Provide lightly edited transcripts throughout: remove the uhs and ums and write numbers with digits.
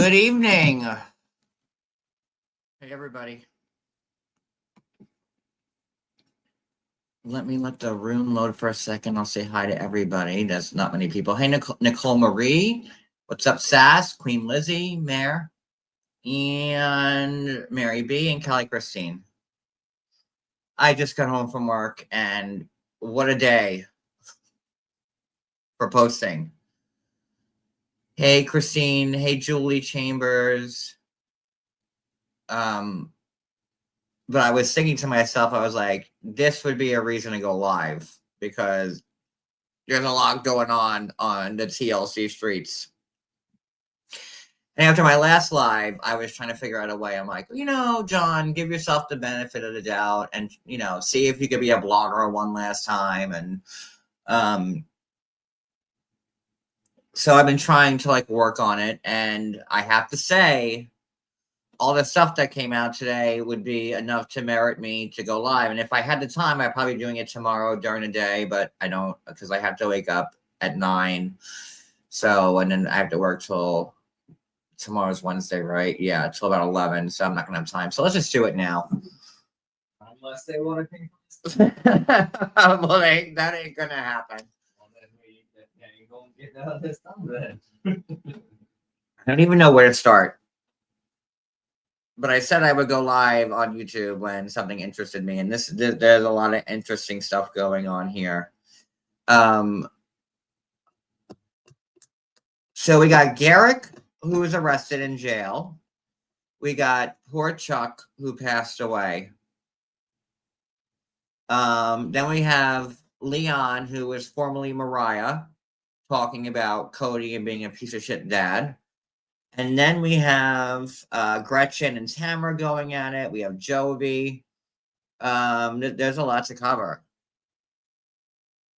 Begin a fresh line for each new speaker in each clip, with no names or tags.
Good evening. Hey, everybody. Let me let the room load for a second. I'll say hi to everybody. There's not many people. Hey, Nicole Marie. What's up, Sass? Queen Lizzie, Mare, and Mary B, and Kelly Christine. I just got home from work, and what a day for posting. Hey, Christine. Hey, Julie Chambers. But I was thinking to myself, I was like, this would be a reason to go live because there's a lot going on the TLC streets. And after my last live, I was trying to figure out a way. I'm like, John, give yourself the benefit of the doubt and, see if you could be a blogger one last time. And so I've been trying to work on it. And I have to say, all the stuff that came out today would be enough to merit me to go live. And if I had the time, I'd probably be doing it tomorrow during the day, but I don't because I have to wake up at 9. So, and then I have to work till tomorrow's Wednesday, right? Yeah, till about 11. So I'm not going to have time. So let's just do it now.
Unless they want to
well, that ain't going to happen.
Well, then you going to get none of this done then.
I don't even know where to start. But I said I would go live on YouTube when something interested me, and there's a lot of interesting stuff going on here. So we got Garrick, who was arrested in jail. We got poor Chuck, who passed away. Then we have Leon, who was formerly Mariah, talking about Kody and being a piece of shit dad. And then we have Gretchen and Tamara going at it. We have Jovi. There's a lot to cover.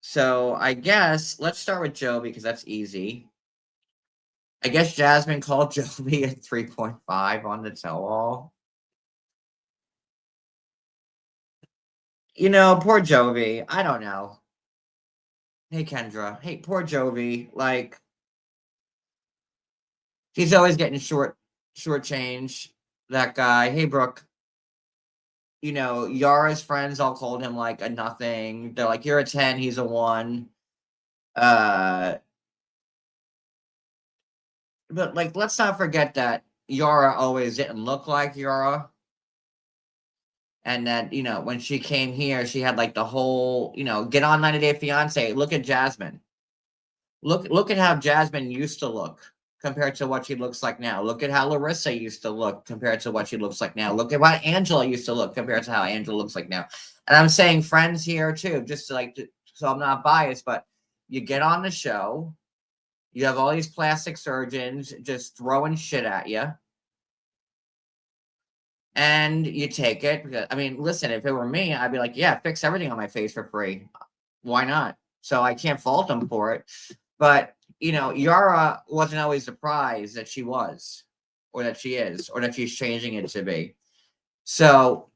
So I guess let's start with Jovi because that's easy. I guess Jasmine called Jovi a 3.5 on the tell-all. Poor Jovi. I don't know. Hey, Kendra. Hey, poor Jovi. He's always getting short change. That guy. Hey, Brooke. Yara's friends all called him a nothing. They're like, you're a 10, he's a 1. But let's not forget that Yara always didn't look like Yara. And that, when she came here, she had the whole, get on 90 Day Fiance. Look at Jasmine. Look at how Jasmine used to look compared to what she looks like now. Look at how Larissa used to look compared to what she looks like now. Look at what Angela used to look compared to how Angela looks like now. And I'm saying friends here too, just so I'm not biased, but you get on the show, you have all these plastic surgeons just throwing shit at you. And you take it because, listen, if it were me, I'd be like, yeah, fix everything on my face for free. Why not? So I can't fault them for it. But, Yara wasn't always surprised that she was, or that she is, or that she's changing it to be. So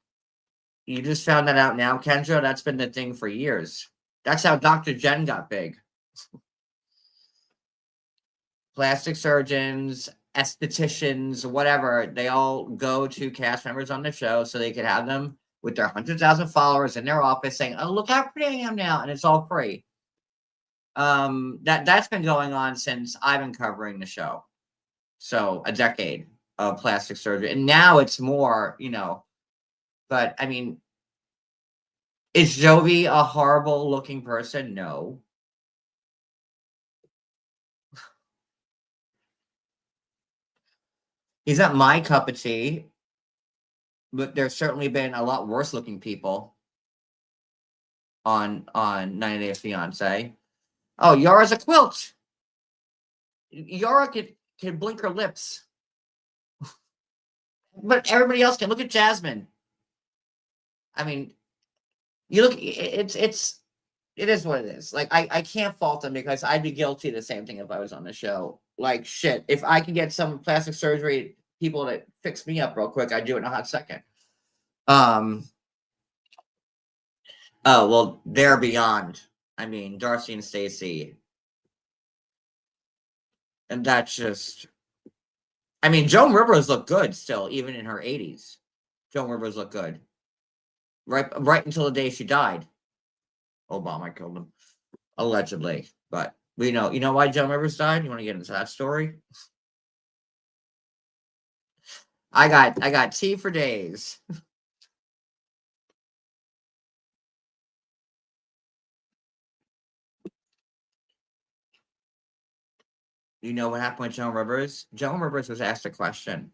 you just found that out now, Kendra. That's been the thing for years. That's how Dr. Jen got big. Plastic surgeons, estheticians, whatever, they all go to cast members on the show so they could have them with their 100,000 followers in their office saying, oh, look how pretty I am now, and it's all free. That's been going on since I've been covering the show. So a decade of plastic surgery. And now it's more, but is Jovi a horrible looking person? No. He's not my cup of tea, but there's certainly been a lot worse looking people on 90 Day Fiance. Oh, Yara's a quilt. Yara can blink her lips. But everybody else can. Look at Jasmine. You look, it is what it is. I can't fault them because I'd be guilty of the same thing if I was on the show. Shit, if I can get some plastic surgery people to fix me up real quick, I'd do it in a hot second. Oh, well, they're beyond. Darcy and Stacy. And that's just, I mean, Joan Rivers looked good still, even in her 80s. Joan Rivers looked good. Right until the day she died. Obama killed him, allegedly. But you know why Joan Rivers died? You want to get into that story? I got tea for days. You know what happened with Joan Rivers? Joan Rivers was asked a question.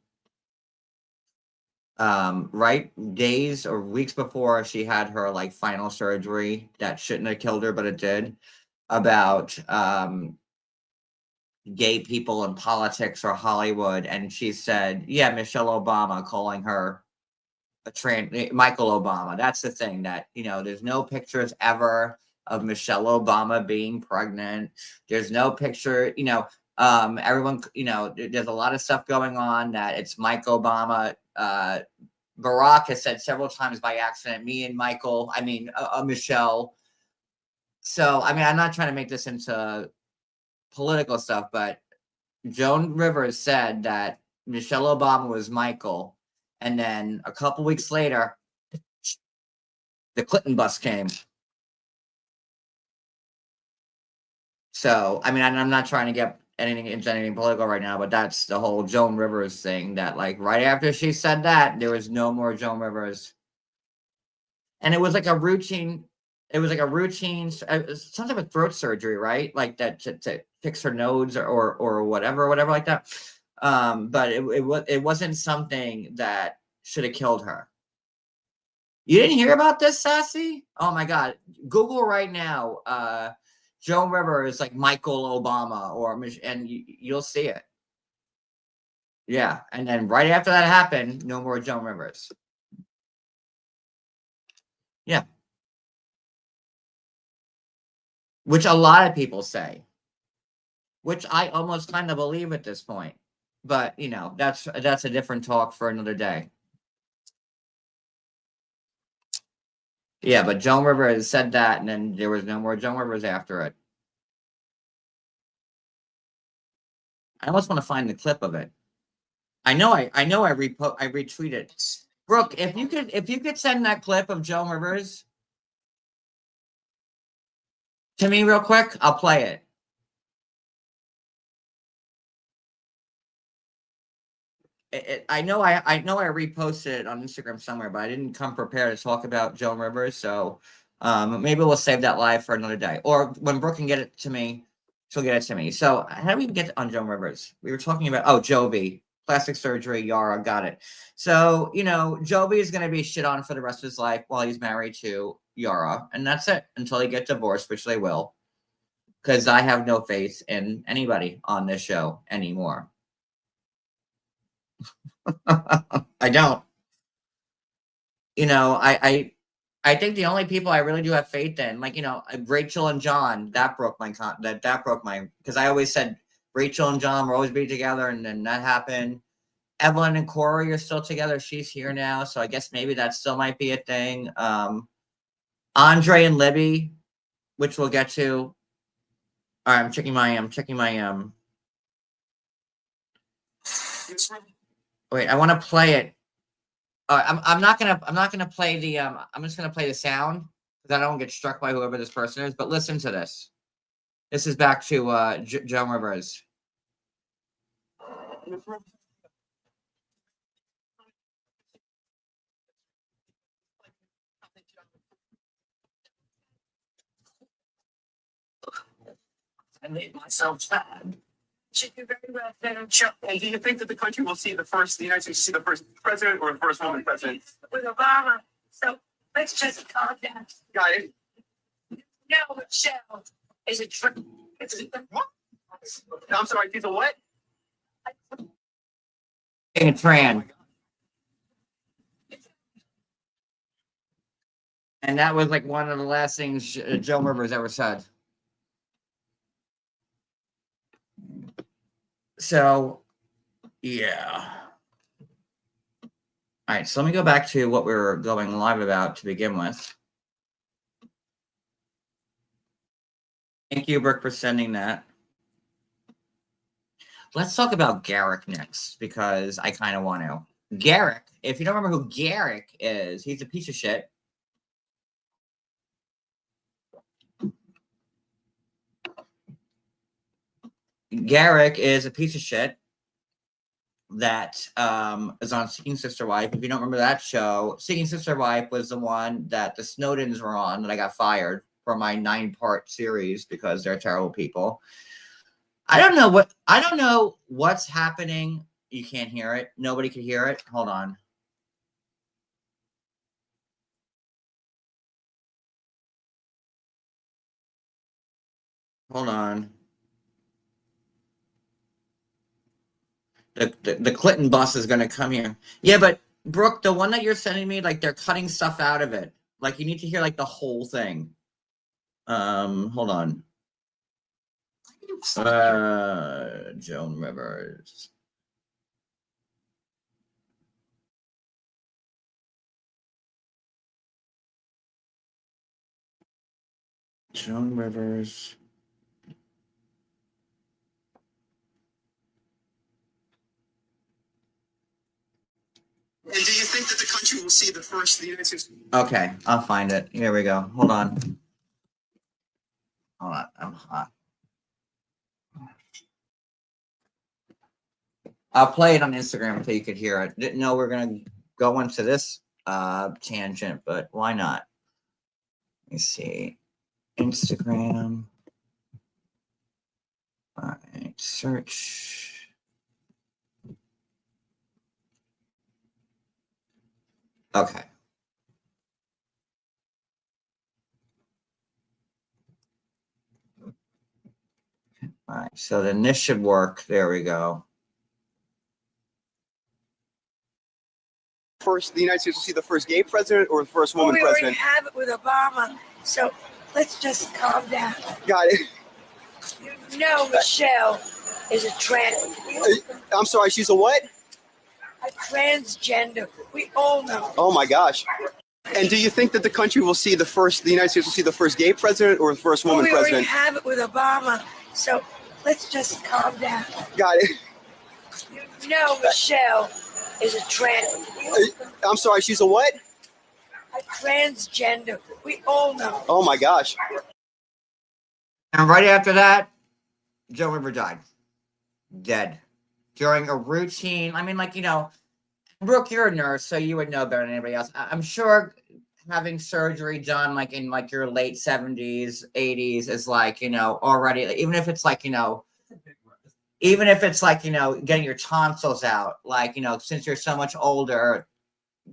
Right days or weeks before she had her like final surgery that shouldn't have killed her, but it did, about gay people in politics or Hollywood, and she said, "Yeah, Michelle Obama," calling her Michael Obama. That's the thing that there's no pictures ever of Michelle Obama being pregnant. There's no picture. Everyone. There's a lot of stuff going on that it's Mike Obama. Barack has said several times by accident, me and Michael. I mean, Michelle. So I mean, I'm not trying to make this into political stuff, but Joan Rivers said that Michelle Obama was Michael, and then a couple weeks later, the Clinton bus came. So, I mean, I'm not trying to get into anything political right now, but that's the whole Joan Rivers thing. That like right after she said that, there was no more Joan Rivers, and it was like a routine. It was like a routine, some type of throat surgery, right? Like that to fix her nose or whatever like that. But it wasn't something that should have killed her. You didn't hear about this, Sassy? Oh my God! Google right now. Joan Rivers like Michael Obama and you'll see it. Yeah, and then right after that happened, no more Joan Rivers. Yeah, which a lot of people say, which I almost kind of believe at this point. But that's a different talk for another day. Yeah, but Joan Rivers said that, and then there was no more Joan Rivers after it. I almost want to find the clip of it. I know I retweeted. Brooke, if you could send that clip of Joan Rivers to me real quick, I'll play it. I know I reposted it on Instagram somewhere, but I didn't come prepared to talk about Joan Rivers. So maybe we'll save that live for another day. Or when Brooke can get it to me, she'll get it to me. So how do we get on Joan Rivers? We were talking about Jovi, plastic surgery, Yara, got it. So Jovi is gonna be shit on for the rest of his life while he's married to Yara, and that's it until they get divorced, which they will. Because I have no faith in anybody on this show anymore. I don't. I think the only people I really do have faith in, like Rachel and John, that broke my because I always said Rachel and John will always be together, and then that happened. Evelyn and Corey are still together. She's here now, so I guess maybe that still might be a thing. Andre and Libby, which we'll get to. All right, I'm checking my Wait, I want to play it. I'm not gonna play the I'm just gonna play the sound because I don't get struck by whoever this person is. But listen to this. This is back to Joan Rivers.
I made myself sad. She did very well, Madam Chuck. And do you think that the country will see the United States see the first president or the first woman president? With Obama. So let's just calm down. Got it. No, Michelle is a trick. What? I'm sorry, she's a what?
A Tran. And that was like one of the last things Joan Rivers ever said. So, yeah. All right, so let me go back to what we were going live about to begin with. Thank you, Brooke, for sending that. Let's talk about Garrick next because I kind of want to. Garrick, if you don't remember who Garrick is, he's a piece of shit. Garrick is a piece of shit that is on Seeking Sister Wife. If you don't remember that show, Seeking Sister Wife was the one that the Snowdens were on that I got fired for my 9-part series because they're terrible people. I don't know what's happening. You can't hear it. Nobody can hear it. Hold on. Hold on. The Clinton bus is going to come here. Yeah, but Brooke, the one that you're sending me, like they're cutting stuff out of it. Like you need to hear like the whole thing. Hold on. Joan Rivers. Joan Rivers.
And do you think that the country will see the first the United States?
Okay, I'll find it. Here we go. Hold on. Hold on. I'm hot. I'll play it on Instagram until you could hear it. Didn't know we're gonna go into this tangent, but why not? Let me see. Instagram. All right, search. Okay. All right, so then this should work. There we go.
First, the United States will see the first gay president or the first woman president?
We already have it with Obama, so let's just calm down.
Got it.
You know Michelle is a trans.
I'm sorry, she's a what?
A transgender. We all know.
Oh my gosh. And do you think that the country will see the United States will see the first gay president or the first woman
we already
president?
have it with Obama, so let's just calm down.
Got it.
You know Michelle is a trans.
I'm sorry, she's a what?
A transgender. We all know.
Oh my gosh.
And right after that, Joe River died. Dead. During a routine, I mean, like, you know, Brooke, you're a nurse, so you would know better than anybody else. I'm sure having surgery done like in like your late 70s, 80s is like, you know, already, even if it's like, you know, even if it's like, you know, getting your tonsils out, like, you know, since you're so much older,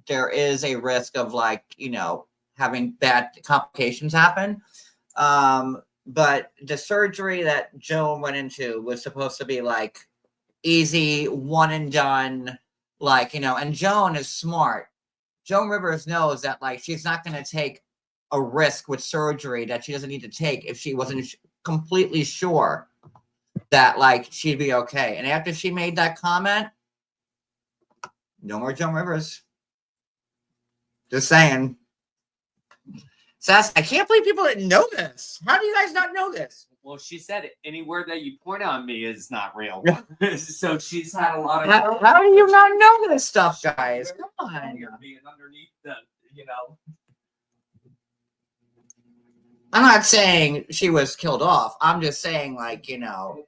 there is a risk of like, you know, having bad complications happen. But the surgery that Joan went into was supposed to be like easy, one and done, like, you know, and Joan is smart. Joan Rivers knows that like she's not going to take a risk with surgery that she doesn't need to take if she wasn't completely sure that like she'd be okay. And after she made that comment, no more Joan Rivers. Just saying. Sass, I can't believe people didn't know this. How do you guys not know this?
Well, she said it. Any word that you point on me is not real. So she's had a lot of.
How do you not know this stuff, guys? Come on.
Being underneath the, you know.
I'm not saying she was killed off. I'm just saying, like, you know.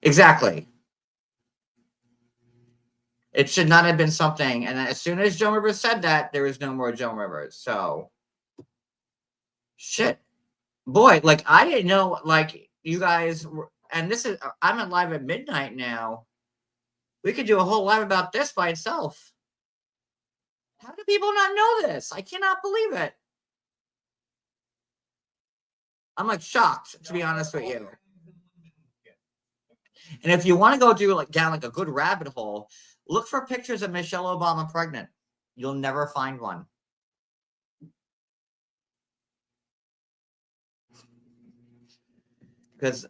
Exactly. It should not have been something. And as soon as Joan Rivers said that, there was no more Joan Rivers. So, shit. Boy, like, I didn't know, like, you guys were, and this is, I'm at live at midnight now. We could do a whole live about this by itself. How do people not know this? I cannot believe it. I'm like shocked, to be honest with you. And if you want to go do like down like a good rabbit hole, look for pictures of Michelle Obama pregnant. You'll never find one. Because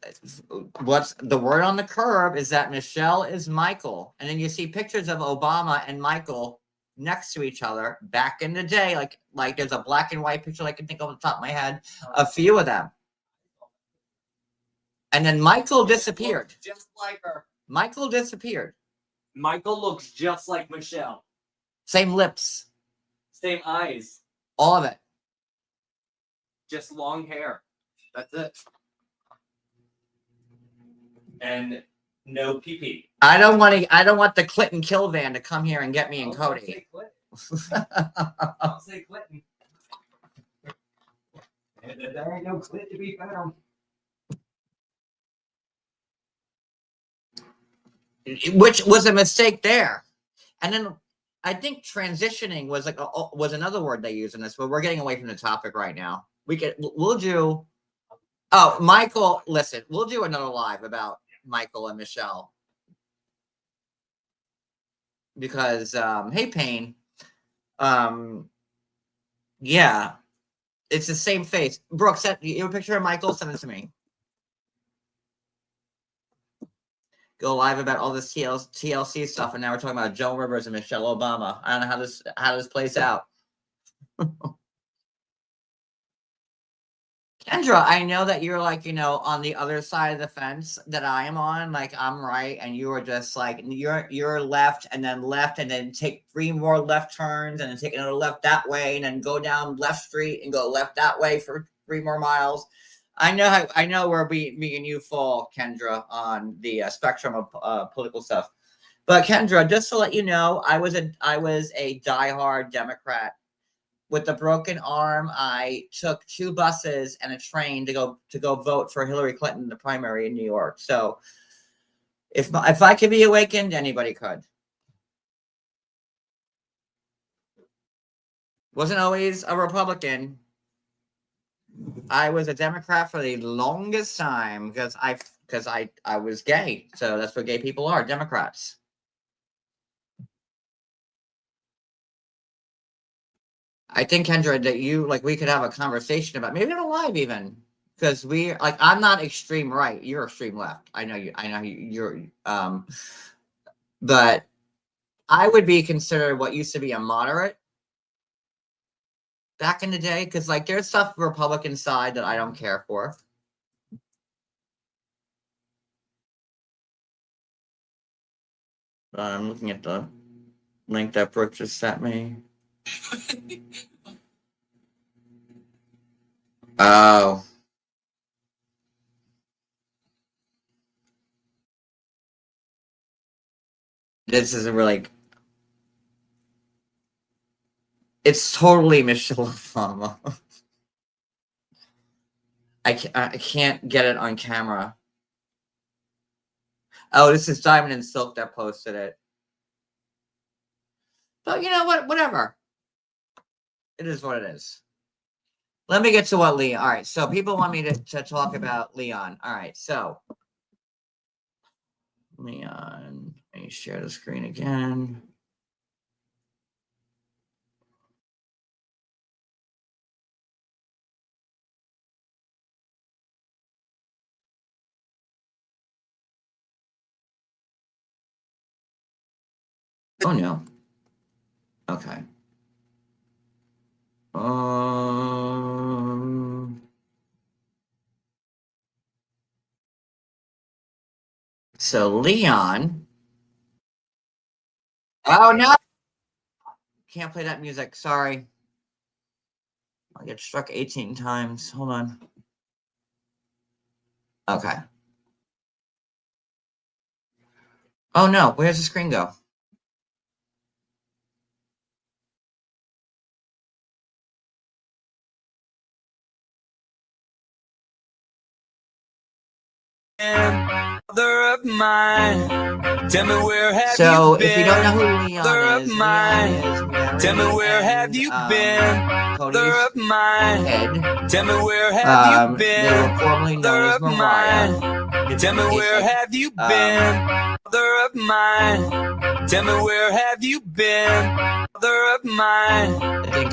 what's the word on the curb is that Michelle is Michael. And then you see pictures of Obama and Michael next to each other back in the day. Like there's a black and white picture I can think of off the top of my head. A few of them. And then Michael disappeared.
Just like her.
Michael disappeared.
Michael looks just like Michelle.
Same lips.
Same eyes.
All of it.
Just long hair. That's it. And no pee-pee.
I don't want the Clinton kill van to come here and get me and Kody.
I'll say Clinton. And there ain't no Clinton to be found.
Which was a mistake there. And then I think transitioning was was another word they use in this, but we're getting away from the topic right now. We'll do. Oh, Michael, listen, we'll do another live about Michael and Michelle. Because hey Payne. Yeah. It's the same face. Brooke, you have a picture of Michael? Send it to me. Go live about all this TLC stuff, and now we're talking about Joan Rivers and Michelle Obama. I don't know how this plays out. Kendra, I know that you're like, on the other side of the fence that I am on. Like I'm right, and you are just like you're left, and then take 3 more left turns, and then take another left that way, and then go down left street and go left that way for 3 more miles. I know where me and you fall, Kendra, on the spectrum of political stuff. But Kendra, just to let you know, I was a diehard Democrat. With a broken arm, I took 2 buses and a train to go vote for Hillary Clinton in the primary in New York. So if I could be awakened, anybody could. Wasn't always a Republican. I was a Democrat for the longest time because I was gay. So that's what gay people are, Democrats. I think, Kendra, that we could have a conversation about maybe on a live even, because I'm not extreme right. You're extreme left. I know you're but I would be considered what used to be a moderate back in the day, because there's stuff Republican side that I don't care for. I'm looking at the link that Brooke just sent me. Oh. This isn't really. It's totally Michelle Obama. I can't get it on camera. Oh, this is Diamond and Silk that posted it. But you know what? Whatever. It is what it is. Let me get to what Leon. All right. So people want me to talk about Leon. All right. So Leon, let me share the screen again. Oh no. Okay. So Leon. Oh no. Can't play that music. Sorry. I'll get struck 18 times. Hold on. Okay. Oh no. Where's the screen go?
Mother of mine, tell me where have
So
you been?
if you don't know who Leon
Mother
is,
of mine,
Leon is
tell me where have you been? Mother of mine, tell me where have you been?
They were formerly known as Mariah.
Tell me where have you been? Mother of mine, tell me where have you been? Mother of mine,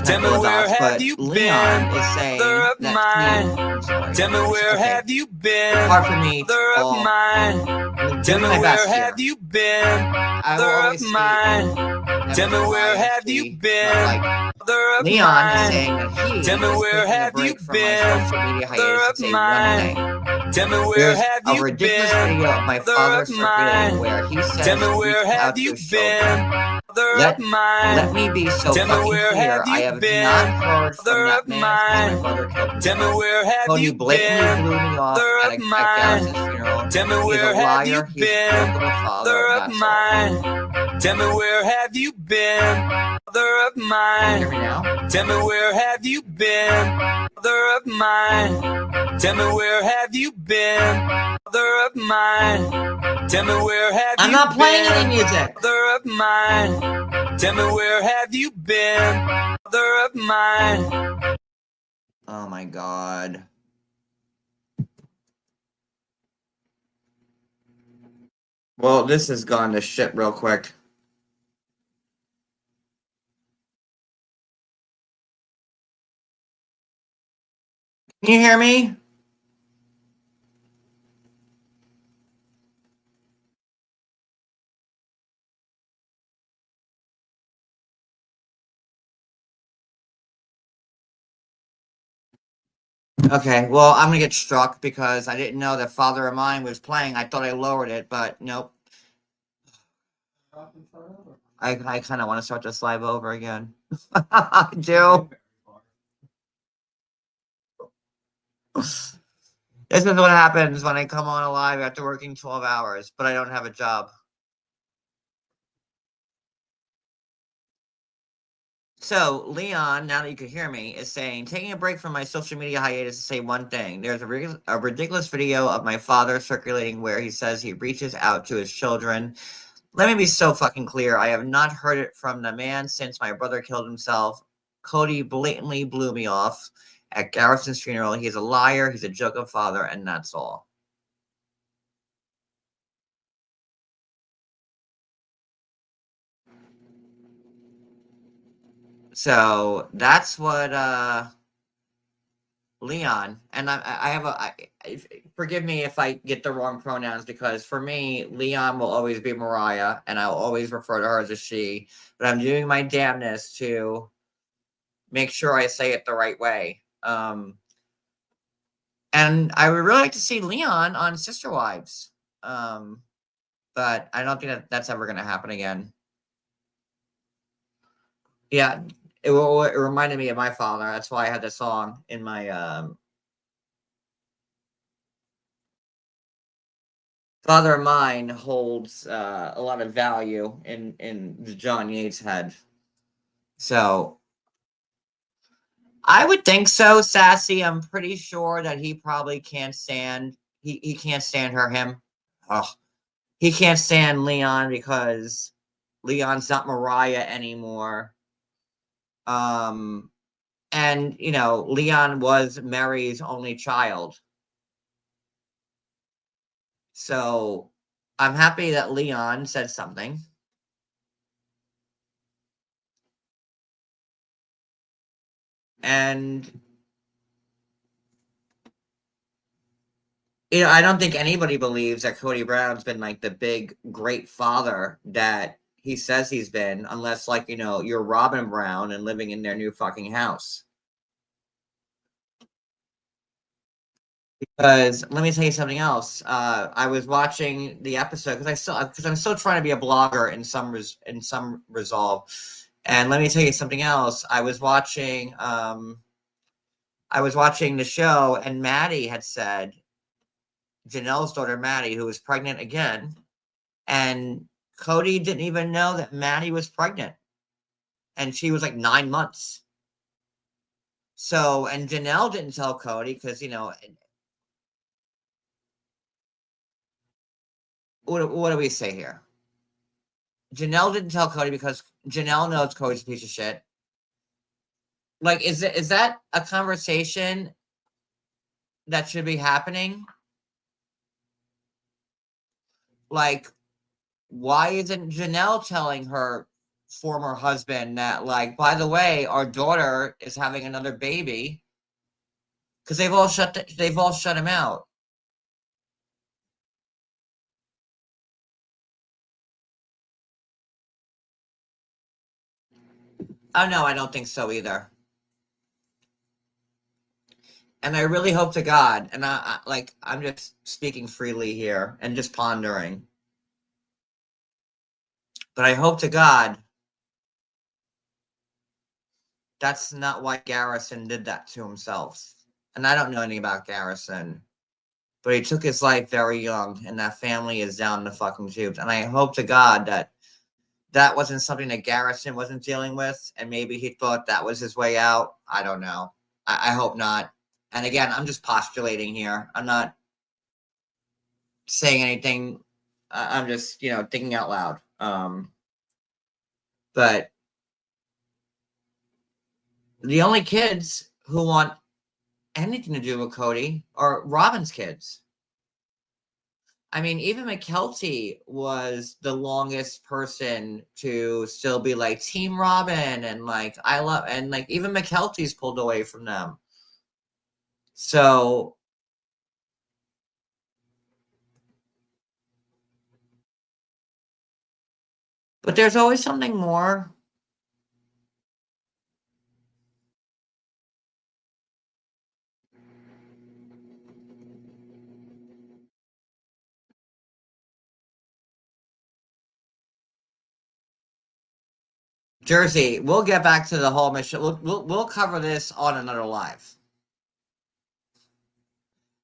tell me where have you been?
Leon is saying
Mother of
that
mine, tell me where have you been?
hard for me.
Mother of mine, tell me where have you been?
I will
Mother
always
of mine, tell me where have you been?
Leon is saying that he
Tell me
is
where
taking a
have you
break from my
been?
social media
Mother
hiatus to
of
say one
mine.
thing.
Tell me where
There's
have
a
you
ridiculous
been?
video of my
Mother
father
of
circulating
mine.
where he
Tell
says
me
he
where
reaches
have
out to
you
his
been?
children.
Mother of
Let
mine.
me be so
Tell me
fucking
where
clear.
have
I
you
have
been?
not heard from
Mother
that
of
man since my
mine.
brother killed
Tell me
himself.
where have
Cody
you
blatantly
been?
blew me off
Mother
at,
of
at Garrett's
mine.
funeral.
Tell me
He's a
where have you
liar. He's a
been?
joke of a father.
Mother of
That's all.
mine. Tell me where have you been? Mother of
Can you
mine.
hear me now?
Tell me where have you been? Mother of mine. Tell me where have you been? Mother of mine. Tell me where have
I'm
you
not playing
been?
any music.
Mother of mine. Tell me where have you been? Mother of mine.
Oh my god. Well, this has gone to shit real quick. Can you hear me? Okay, well, I'm gonna get struck because I didn't know that Father of Mine was playing. I thought I lowered it, but nope. I kind of want to start this live over again. I do. This is what happens when I come on live after working 12 hours, but I don't have a job. So, Leon, now that you can hear me, is saying, taking a break from my social media hiatus to say one thing. There's a ridiculous video of my father circulating where he says he reaches out to his children. Let me be so fucking clear. I have not heard it from the man since my brother killed himself. Cody blatantly blew me off at Garrison's funeral. He's a liar. He's a joke of father, and that's all. So that's what Leon, and I have forgive me if I get the wrong pronouns, because for me, Leon will always be Mariah, and I'll always refer to her as a she, but I'm doing my damnness to make sure I say it the right way. And I would really like to see Leon on Sister Wives, but I don't think that's ever going to happen again. Yeah, it reminded me of my father. That's why I had the song in my Father of Mine holds a lot of value in the John Yates head. So I would think so, Sassy. I'm pretty sure that he probably can't stand he can't stand him. Oh, he can't stand Leon because Leon's not Mariah anymore. And you know, Leon was Mary's only child. So I'm happy that Leon said something. And you know, I don't think anybody believes that Kody Brown's been like the big great father that he says he's been, unless like, you know, you're Robin Brown and living in their new fucking house. Because let me tell you something else. I was watching the episode because I'm still trying to be a blogger in some resolve. And let me tell you something else. I was watching the show, and Maddie had said, Janelle's daughter Maddie, who was pregnant again, and Kody didn't even know that Maddie was pregnant, and she was like 9 months. So, and Janelle didn't tell Kody because, you know, what do we say here? Janelle didn't tell Kody because Janelle knows Cody's a piece of shit. Like, is that a conversation that should be happening? Like, why isn't Janelle telling her former husband that, like, by the way, our daughter is having another baby? Because they've all shut him out. Oh, no, I don't think so either. And I really hope to God, and I'm just speaking freely here and just pondering. But I hope to God that's not why Garrison did that to himself. And I don't know anything about Garrison, but he took his life very young, and that family is down the fucking tubes. And I hope to God that that wasn't something that Garrison wasn't dealing with, and maybe he thought that was his way out. I don't know. I hope not. And again, I'm just postulating here. I'm not saying anything. I'm just, thinking out loud. But the only kids who want anything to do with Kody are Robin's kids. I mean, even McKelty was the longest person to still be like Team Robin, and even McKelty's pulled away from them. So but there's always something more. Jersey, we'll get back to the whole mission. We'll cover this on another live.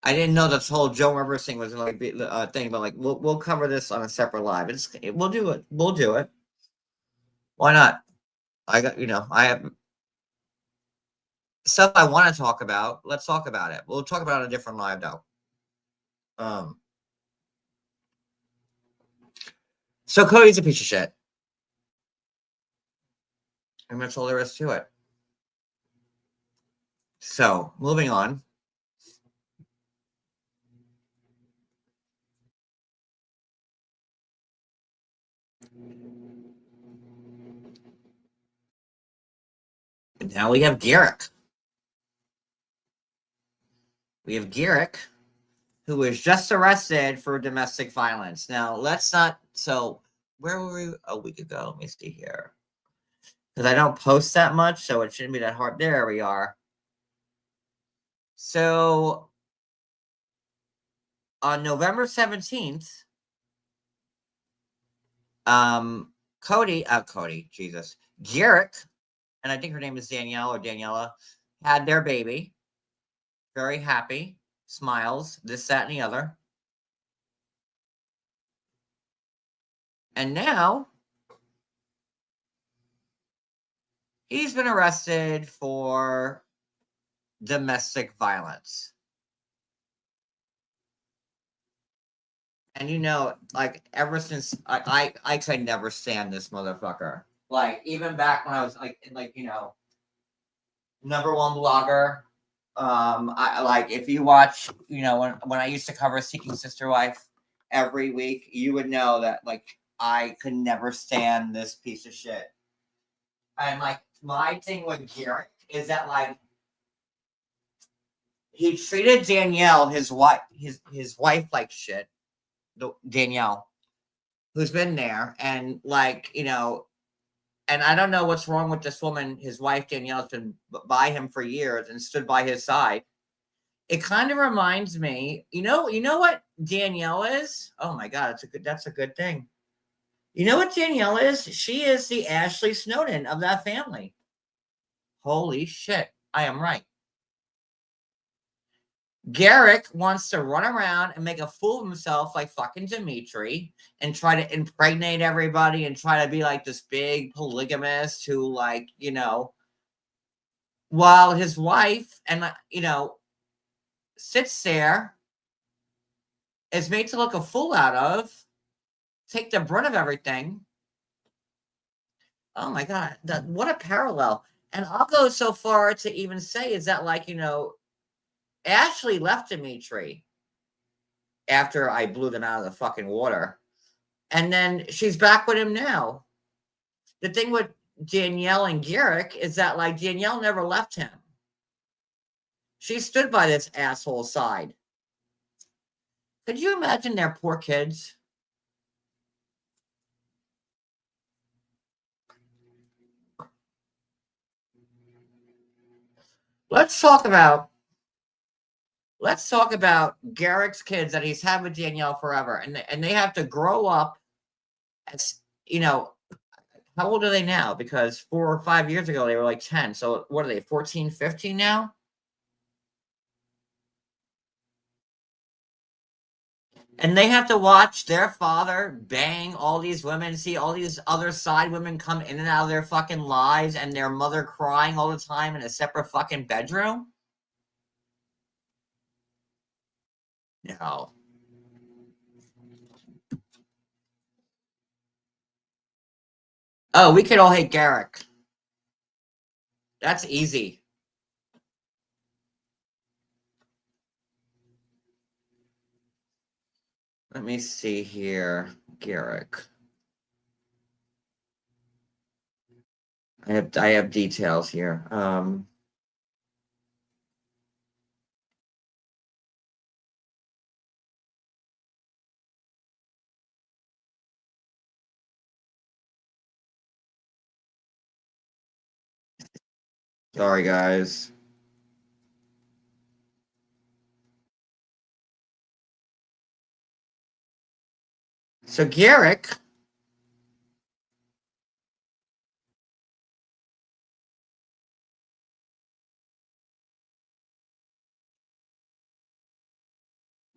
I didn't know this whole Joe Rivers thing was like a thing, but like we'll cover this on a separate live. We'll do it. We'll do it. Why not? I have stuff I want to talk about. Let's talk about it. We'll talk about it on a different live though. So Kody's a piece of shit. And that's all there is to it. So, moving on. And now we have Garrick. We have Garrick, who was just arrested for domestic violence. Now, let's not... So, where were we a week ago? Let me see here. Because I don't post that much, so it shouldn't be that hard. There we are. So, on November 17th, Garrick, and I think her name is Danielle or Daniela, had their baby. Very happy, smiles, this, that, and the other. And now, he's been arrested for domestic violence. And ever since I could never stand this motherfucker. Like, even back when I was number one blogger. If you watch, when I used to cover Seeking Sister Wife every week, you would know that I could never stand this piece of shit. And my thing with Garrick is that he treated Danielle, his wife like shit. Danielle, who's been there, and and I don't know what's wrong with this woman. His wife Danielle's been by him for years and stood by his side. It kind of reminds me, you know what Danielle is? Oh my God, that's a good thing. You know what Danielle is? She is the Ashley Snowden of that family. Holy shit, I am right. Garrick wants to run around and make a fool of himself like fucking Dimitri and try to impregnate everybody and try to be like this big polygamist who while his wife and sits there, is made to look a fool out of, take the brunt of everything. Oh my God, what a parallel. And I'll go so far to even say is that Ashley left Dimitri after I blew them out of the fucking water. And then she's back with him now. The thing with Danielle and Garrick is that Danielle never left him. She stood by this asshole's side. Could you imagine their poor kids? Let's talk about Garrick's kids that he's had with Danielle forever, and they have to grow up as, you know, how old are they now? Because 4 or 5 years ago they were like 10. So what are they, 14, 15 now? And they have to watch their father bang all these women, see all these other side women come in and out of their fucking lives, and their mother crying all the time in a separate fucking bedroom? No. Oh, we could all hate Garrick. That's easy. Let me see here. Garrick. I have details here. Sorry, guys. So Garrick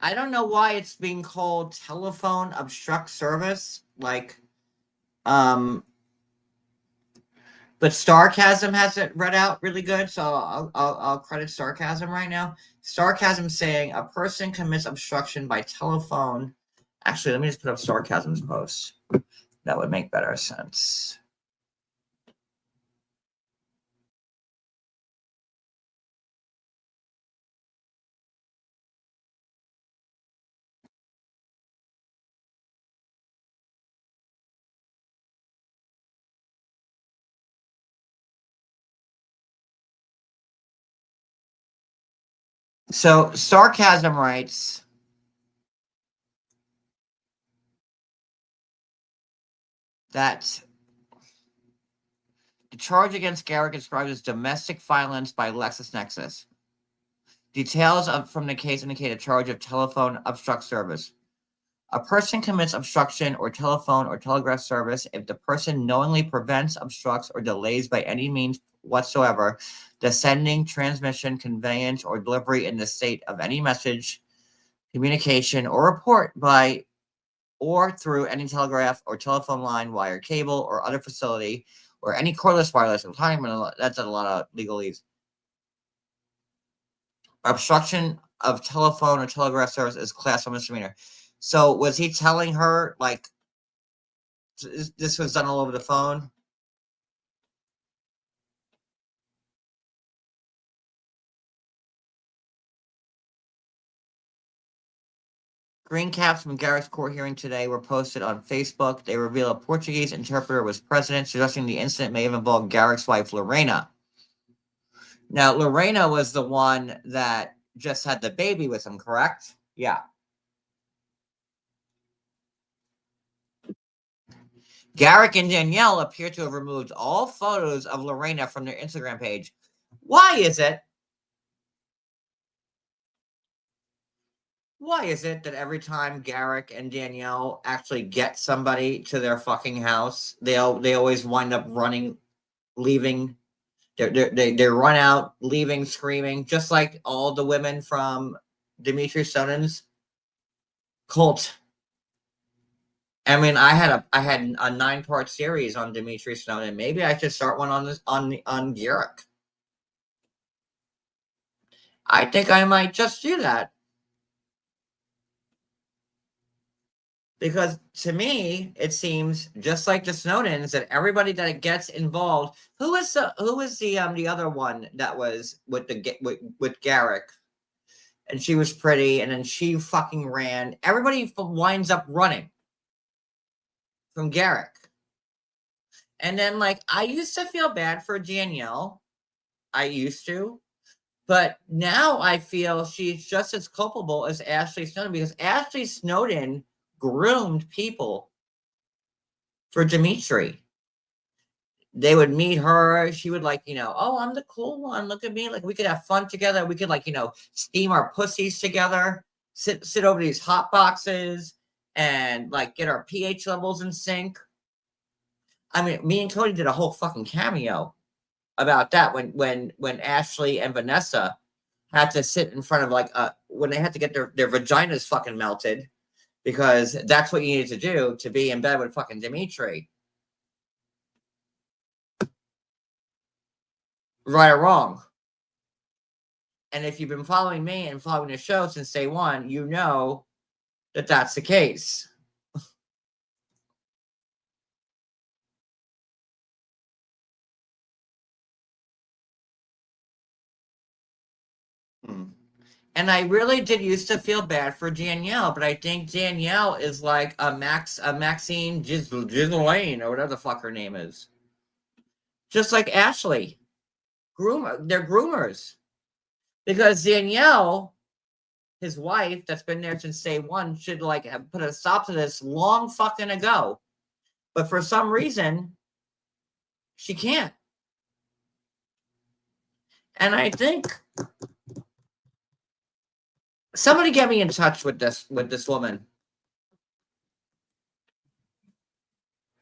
I don't know why it's being called telephone obstruct service, like, but Sarcasm has it read out really good, so I'll credit Sarcasm right now. Sarcasm saying a person commits obstruction by telephone. Actually, let me just put up Sarcasm's post. That would make better sense. So Sarcasm writes that the charge against Garrick is described as domestic violence by LexisNexis. Details from the case indicate a charge of telephone obstruct service. A person commits obstruction or telephone or telegraph service if the person knowingly prevents, obstructs, or delays by any means whatsoever the sending, transmission, conveyance, or delivery in the state of any message, communication, or report by or through any telegraph or telephone line, wire, cable, or other facility, or any cordless wireless. That's a lot of legalese. Obstruction of telephone or telegraph service is class 1 misdemeanor. So was he telling her, like, this was done all over the phone? Green caps from Garrick's court hearing today were posted on Facebook. They reveal a Portuguese interpreter was present, suggesting the incident may have involved Garrick's wife, Lorena. Now, Lorena was the one that just had the baby with him, correct? Yeah. Garrick and Danielle appear to have removed all photos of Lorena from their Instagram page. Why is it that every time Garrick and Danielle actually get somebody to their fucking house, they always wind up running, leaving? They run out, leaving, screaming, just like all the women from Dimitri Snowden's cult. I mean, I had a 9-part series on Dimitri Snowden. Maybe I should start one on Garrick. I think I might just do that. Because to me, it seems just like the Snowdens that everybody that gets involved. Who is the other one that was with Garrick, and she was pretty, and then she fucking ran. Everybody winds up running from Garrick, and then, like, I used to feel bad for Danielle. I used to. But now I feel she's just as culpable as Ashley Snowden, because Ashley Snowden groomed people for Dimitri. they would meet her. She would like, oh, I'm the cool one. Look at me. Like we could have fun together. We could like, steam our pussies together, sit over these hot boxes and like get our pH levels in sync. I mean, me and Kody did a whole fucking cameo about that when Ashley and Vanessa had to sit in front of like when they had to get their vaginas fucking melted because that's what you needed to do to be in bed with fucking Dimitri. Right or wrong. And if you've been following me and following the show since day one, you know that that's the case. And I really did used to feel bad for Danielle, but I think Danielle is like a Maxine Ghislaine or whatever the fuck her name is. Just like Ashley. They're groomers. Because Danielle, his wife, that's been there since day one, should like have put a stop to this long fucking ago. But for some reason, she can't. And I think somebody get me in touch with this woman.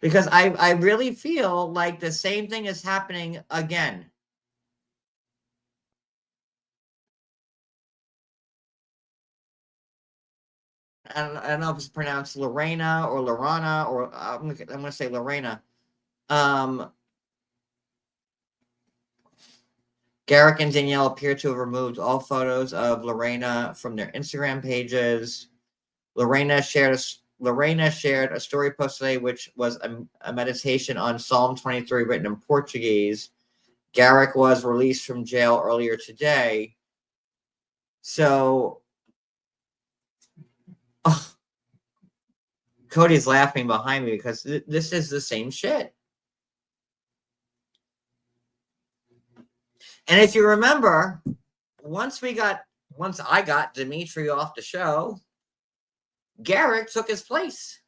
Because I really feel like the same thing is happening again. I don't know if it's pronounced Lorena or Lorana, or I'm gonna say Lorena. Garrick and Danielle appear to have removed all photos of Lorena from their Instagram pages. Lorena shared a story post today, which was a meditation on Psalm 23 written in Portuguese. Garrick was released from jail earlier today. So, Kody's laughing behind me because this is the same shit. And if you remember, once I got Dimitri off the show, Garrick took his place.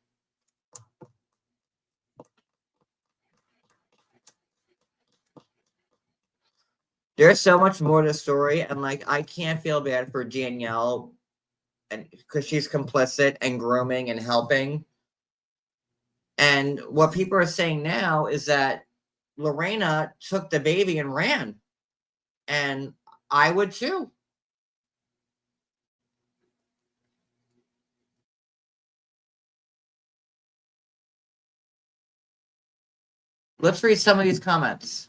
There's so much more to the story, and like I can't feel bad for Danielle, and because she's complicit and grooming and helping. And what people are saying now is that Lorena took the baby and ran, and I would too. Let's read some of these comments.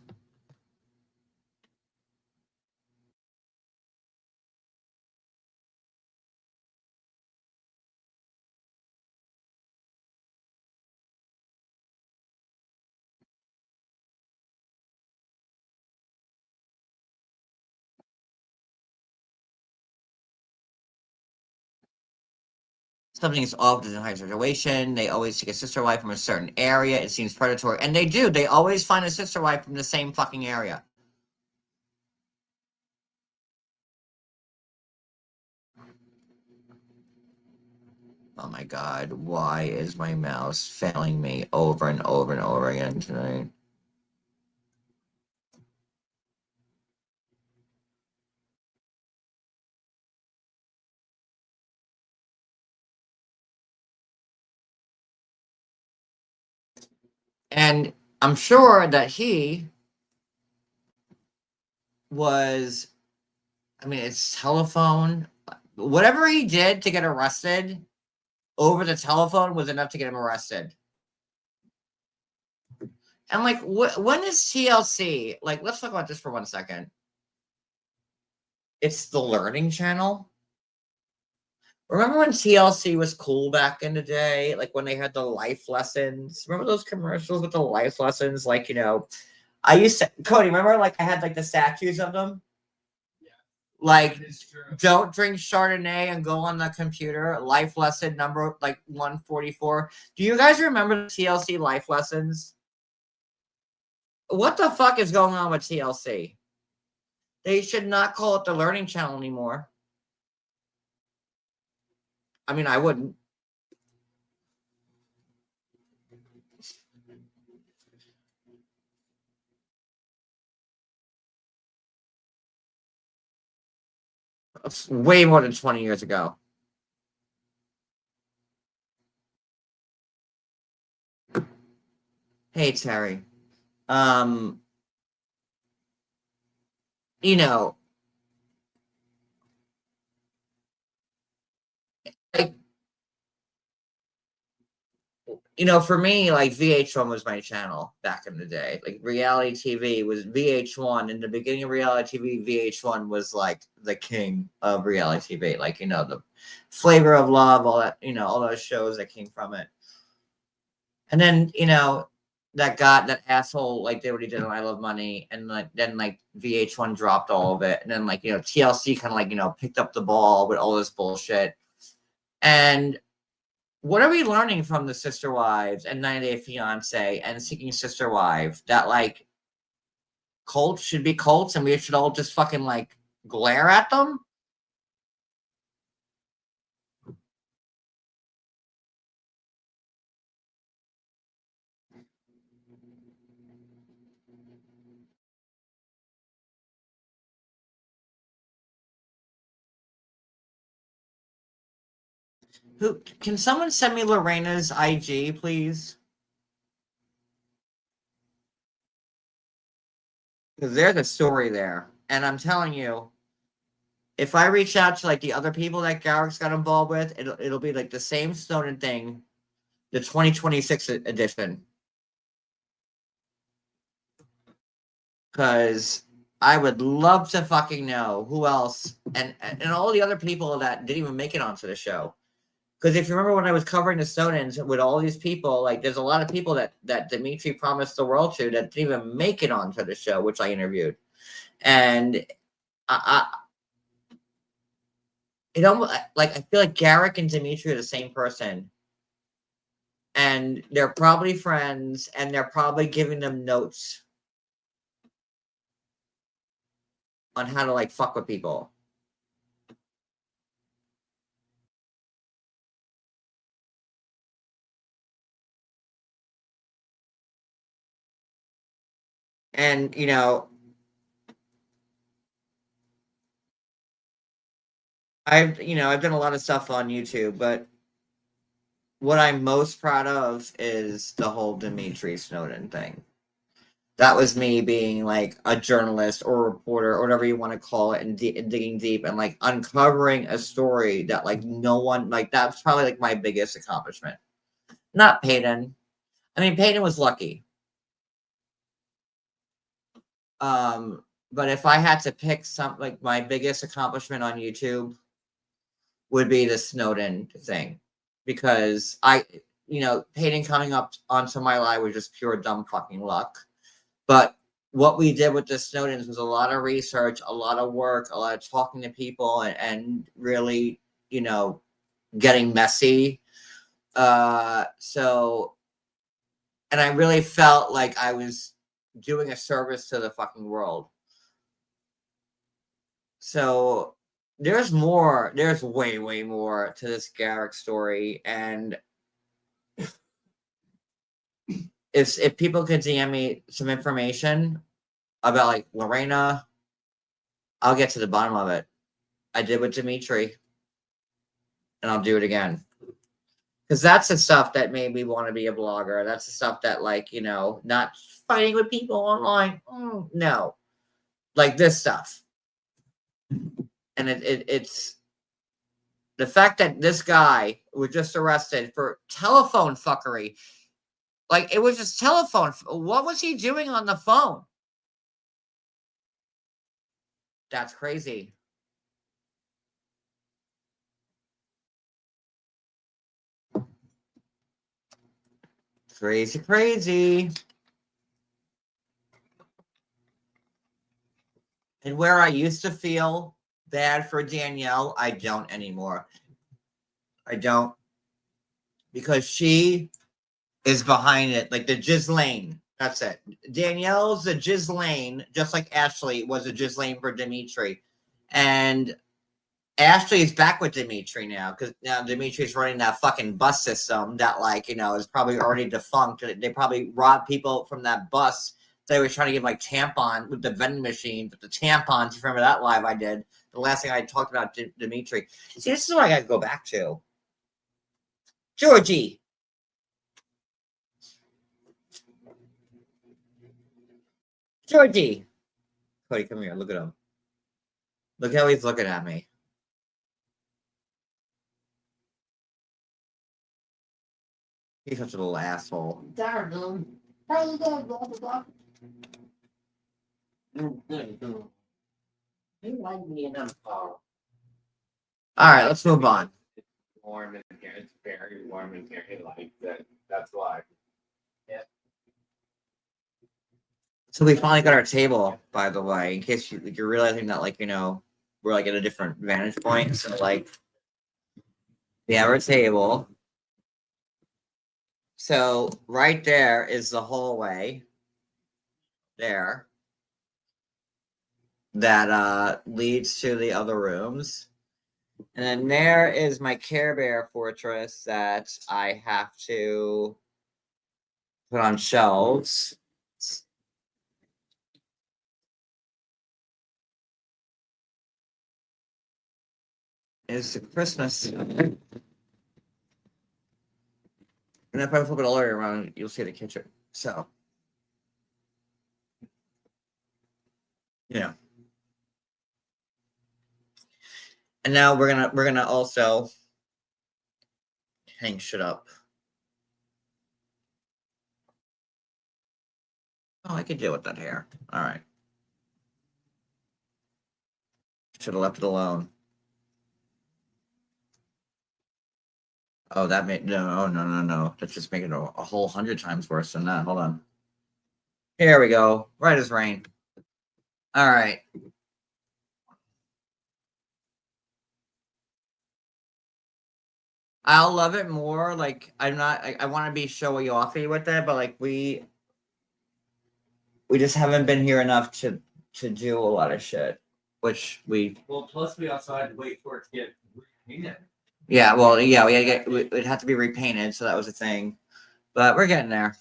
Something is off in a high situation. They always take a sister wife from a certain area. It seems predatory. And they do. They always find a sister wife from the same fucking area. Oh my god, why is my mouse failing me over and over and over again tonight? And I'm sure that he was, I mean, it's telephone. Whatever he did to get arrested over the telephone was enough to get him arrested. And like, when is TLC? Like, let's talk about this for 1 second. It's the Learning Channel. Remember when TLC was cool back in the day? Like when they had the life lessons. Remember those commercials with the life lessons? Like, I used to, Kody, remember like I had like the statues of them? Yeah. Like, don't drink Chardonnay and go on the computer. Life lesson number like 144. Do you guys remember the TLC life lessons? What the fuck is going on with TLC? They should not call it the Learning Channel anymore. I mean, I wouldn't. way more than 20 years ago. Hey, Terry. You know, like, for me, like, VH1 was my channel back in the day. Like, reality TV was VH1. In the beginning of reality TV, VH1 was like the king of reality TV. Like, the Flavor of Love, all that, all those shows that came from it. And then, that asshole, like, did what he did on I Love Money, and then VH1 dropped all of it, and then TLC kind of picked up the ball with all this bullshit. And what are we learning from the Sister Wives and 90 Day Fiance and Seeking Sister Wife? That cults should be cults and we should all just fucking glare at them? Can someone send me Lorena's IG, please? Because there's a story there. And I'm telling you, if I reach out to the other people that Garrick's got involved with, it'll be the same Snowden thing, the 2026 edition. Because I would love to fucking know who else and all the other people that didn't even make it onto the show. Because if you remember when I was covering the Snowdens with all these people, there's a lot of people that Dimitri promised the world to that didn't even make it onto the show, which I interviewed. And I feel like Garrick and Dimitri are the same person. And they're probably friends, and they're probably giving them notes on how to fuck with people. And I've done a lot of stuff on YouTube, but what I'm most proud of is the whole Dimitri Snowden thing. That was me being a journalist or a reporter or whatever you want to call it, and digging deep and uncovering a story that no one that's probably my biggest accomplishment. Not Peyton. I mean, Peyton was lucky. But if I had to pick my biggest accomplishment on YouTube would be the Snowden thing, because Peyton coming up onto my live was just pure dumb fucking luck. But what we did with the Snowdens was a lot of research, a lot of work, a lot of talking to people, and really, getting messy. So, and I really felt like I was doing a service to the fucking world. So there's more. There's way, way more to this Garrick story, and if people could DM me some information about Lorena, I'll get to the bottom of it. I did with Dimitri, and I'll do it again. Because that's the stuff that made me want to be a blogger. That's the stuff that not fighting with people online. No. This stuff. And it's the fact that this guy was just arrested for telephone fuckery. It was just telephone. What was he doing on the phone? That's crazy. Crazy, crazy. And where I used to feel bad for Danielle, I don't anymore. I don't. Because she is behind it. The Ghislaine. That's it. Danielle's a Ghislaine, just like Ashley was a Ghislaine for Dimitri. And Ashley is back with Dimitri now, because now Dimitri's running that fucking bus system that is probably already defunct. They probably robbed people from that bus. They were trying to give tampon with the vending machine, but the tampons, you remember that live I did, the last thing I talked about Dimitri. See, this is what I got to go back to. Georgie. Georgie. Kody, come here. Look at him. Look how he's looking at me. He's such a little asshole. Darling. How you doing, blah, blah, blah. You like me enough. All right, let's move on.
It's warm in here. It's very warm in here. Like that. That's why. Yeah.
So we finally got our table, by the way, in case you're realizing that, like, you know, we're like at a different vantage point. So, like, we have our table. So right there is the hallway. There. That leads to the other rooms. And then there is my Care Bear fortress that I have to put on shelves. Is the Christmas. And if I flip it all the way around, you'll see the kitchen. So, yeah. And now we're gonna also hang shit up. Oh, I could deal with that hair. All right. Should have left it alone. Oh, that made no. That's just making it a whole 100 times worse than that. Hold on. Here we go. Right as rain. All right. I'll love it more. Like, I'm not. I want to be showy offy with it, but like we just haven't been here enough to do a lot of shit, which we.
Well, plus we also had to wait for it to get repainted.
Yeah, well, yeah, we had to get. It had to be repainted, so that was a thing. But we're getting there.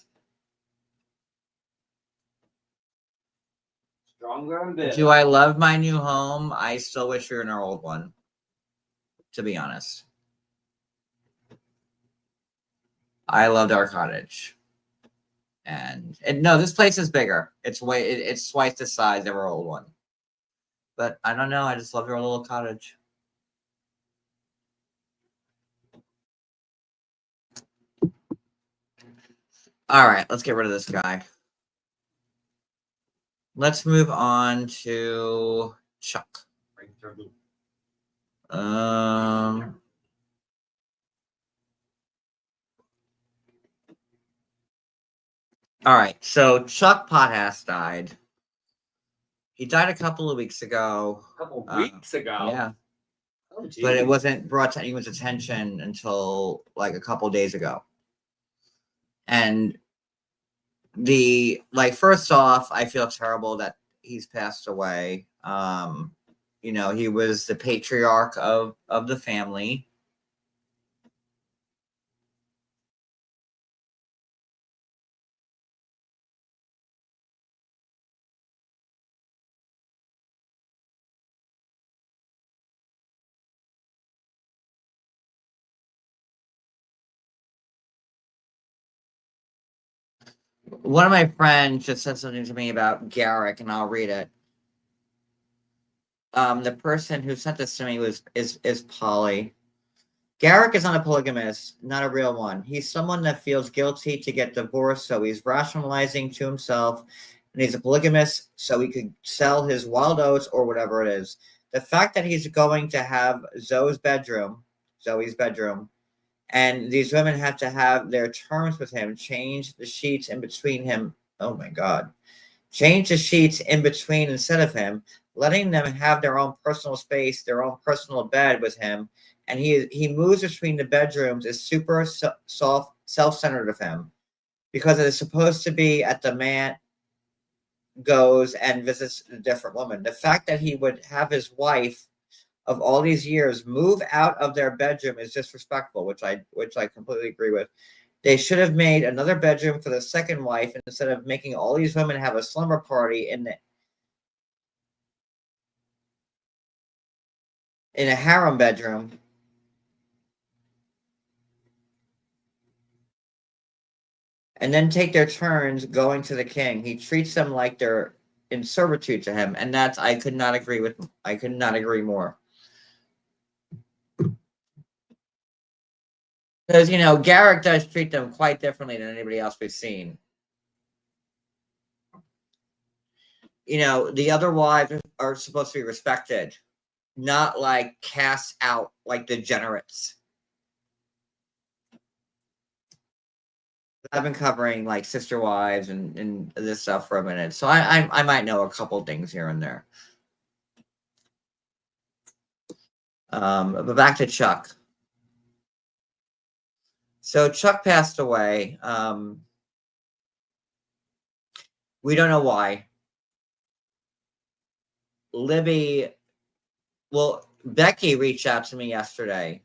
Stronger and better.
Do I love my new home? I still wish we were in our old one. To be honest, I loved our cottage. And no, this place is bigger. It's twice the size of our old one. But I don't know. I just love our little cottage. All right, let's get rid of this guy. Let's move on to Chuck. All right, so Chuck Potthast died. He died a couple of weeks ago.
A couple weeks ago.
Yeah.
Oh,
But it wasn't brought to anyone's attention until like a couple days ago. And first off, I feel terrible that he's passed away. You know, he was the patriarch of the family. One of my friends just said something to me about Garrick, and I'll read it. The person who sent this to me is Polly. Garrick is not a polygamist, not a real one. He's someone that feels guilty to get divorced, so he's rationalizing to himself, and he's a polygamist, so he could sell his wild oats or whatever it is. The fact that he's going to have Zoe's bedroom, and these women have to have their terms with him, change the sheets in between him. Oh my God. Change the sheets in between instead of him, letting them have their own personal space, their own personal bed with him. And he moves between the bedrooms is super soft, self-centered of him, because it is supposed to be at the man goes and visits a different woman. The fact that he would have his wife of all these years move out of their bedroom is disrespectful, which I completely agree with. They should have made another bedroom for the second wife instead of making all these women have a slumber party in the in a harem bedroom. And then take their turns going to the king. He treats them like they're in servitude to him, and that's I could not agree more. Because Garrick does treat them quite differently than anybody else we've seen. The other wives are supposed to be respected, not like cast out like degenerates. I've been covering like sister wives and this stuff for a minute, so I might know a couple things here and there. But back to Chuck. So Chuck passed away. We don't know why. Becky reached out to me yesterday.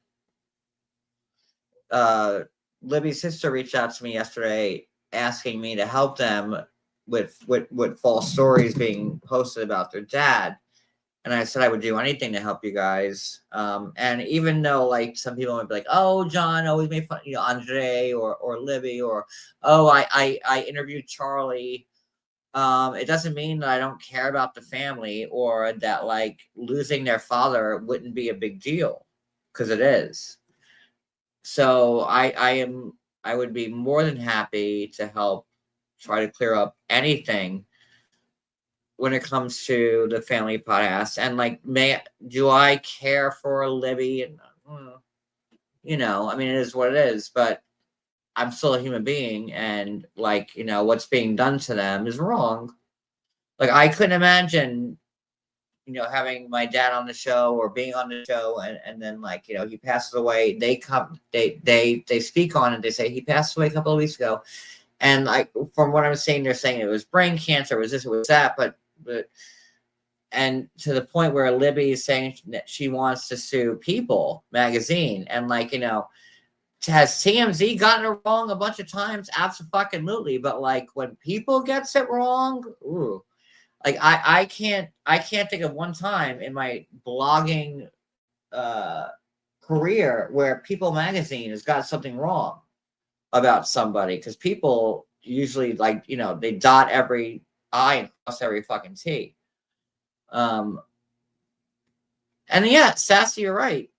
Libby's sister reached out to me yesterday asking me to help them with false stories being posted about their dad. And I said I would do anything to help you guys. And even though like some people might be like, oh, John always made fun, Andre or Libby, or oh, I interviewed Charlie. It doesn't mean that I don't care about the family or that like losing their father wouldn't be a big deal, because it is. So I would be more than happy to help try to clear up anything when it comes to the family podcast. And like, do I care for Libby? And I mean, it is what it is, but I'm still a human being, and like, what's being done to them is wrong. Like, I couldn't imagine, having my dad on the show or being on the show, and then like, he passes away. They speak on it. They say he passed away a couple of weeks ago. And like, from what I'm saying, they're saying it was brain cancer, it was this, it was that, but and to the point where Libby is saying that she wants to sue People magazine, and like, has TMZ gotten it wrong a bunch of times? Absolutely. But like, when People gets it wrong, ooh, like I can't think of one time in my blogging career where People magazine has got something wrong about somebody, because People usually, like, they dot every I and cross every fucking T. And yeah, Sassy, you're right.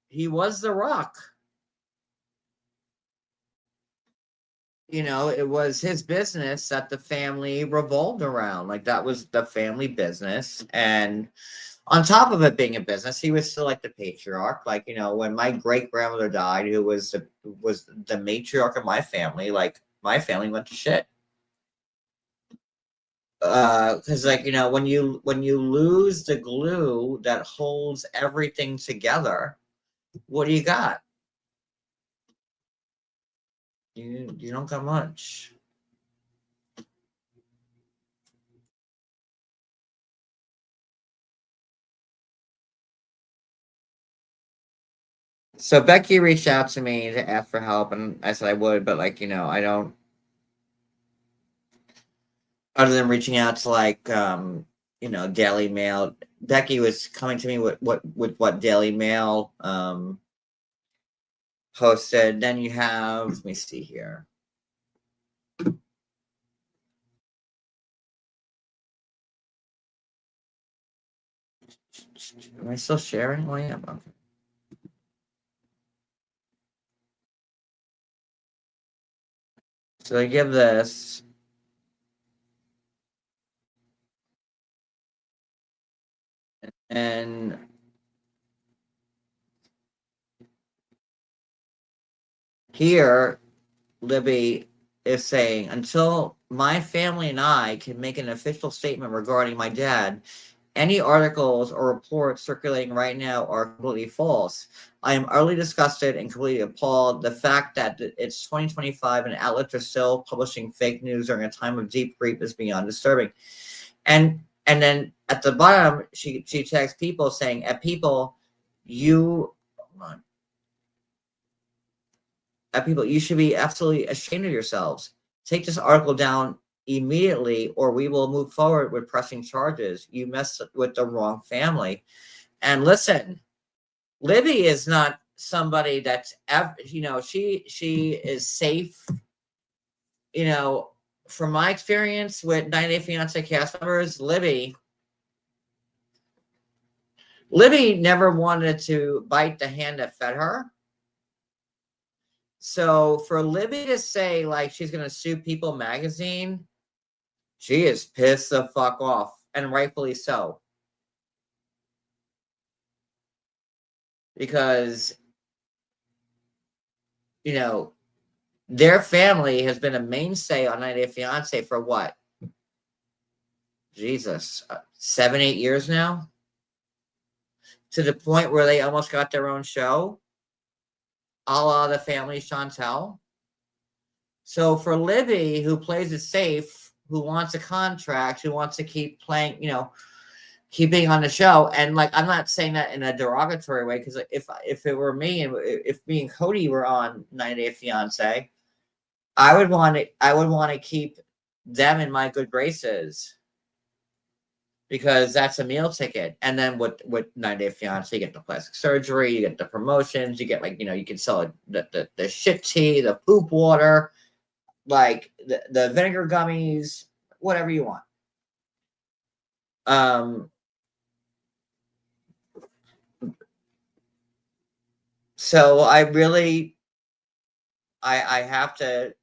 He was the Rock. It was his business that the family revolved around. Like, that was the family business. And on top of it being a business, he was still like the patriarch. Like, when my great grandmother died, who was the matriarch of my family, like, my family went to shit. Because like, when you lose the glue that holds everything together, what do you got? You don't got much. So Becky reached out to me to ask for help, and I said I would, but like, I don't. Other than reaching out to like, Daily Mail, Becky was coming to me with what Daily Mail posted. Then you have, let me see here. Am I still sharing? Oh, yeah. Okay. So I give this. And here, Libby is saying, until my family and I can make an official statement regarding my dad, any articles or reports circulating right now are completely false. I am utterly disgusted and completely appalled. The fact that it's 2025 and outlets are still publishing fake news during a time of deep grief is beyond disturbing. And then at the bottom, she tags People saying, at People, you should be absolutely ashamed of yourselves. Take this article down immediately, or we will move forward with pressing charges. You messed with the wrong family. And listen, Libby is not somebody that's ever, she is safe. From my experience with 90 Day Fiancé cast members, Libby never wanted to bite the hand that fed her. So for Libby to say like she's gonna sue People Magazine, she is pissed the fuck off, and rightfully so. Because their family has been a mainstay on 90 Day Fiancé for what? Jesus, 7-8 years now? To the point where they almost got their own show, a la the family Chantel. So for Libby, who plays it safe, who wants a contract, who wants to keep playing, keep being on the show, and like I'm not saying that in a derogatory way, because if it were me, and if me and Kody were on 90 Day Fiancé, I would want to keep them in my good graces, because that's a meal ticket. And then with 90 Day Fiancé, you get the plastic surgery, you get the promotions, you get like, you can sell the shit tea, the poop water, like the vinegar gummies, whatever you want. So I really, I have to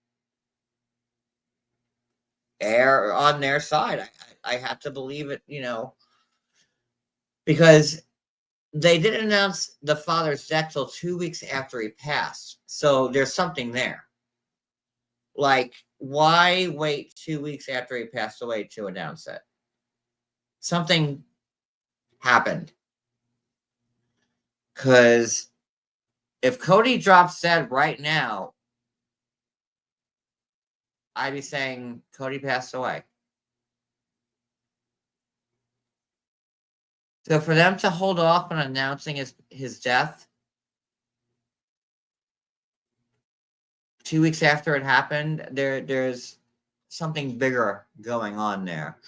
err on their side. I have to believe it, because they didn't announce the father's death till 2 weeks after he passed. So there's something there. Like, why wait 2 weeks after he passed away to announce it? Something happened. Because if Kody drops dead right now, I'd be saying Kody passed away. So for them to hold off on announcing his death 2 weeks after it happened, there's something bigger going on there,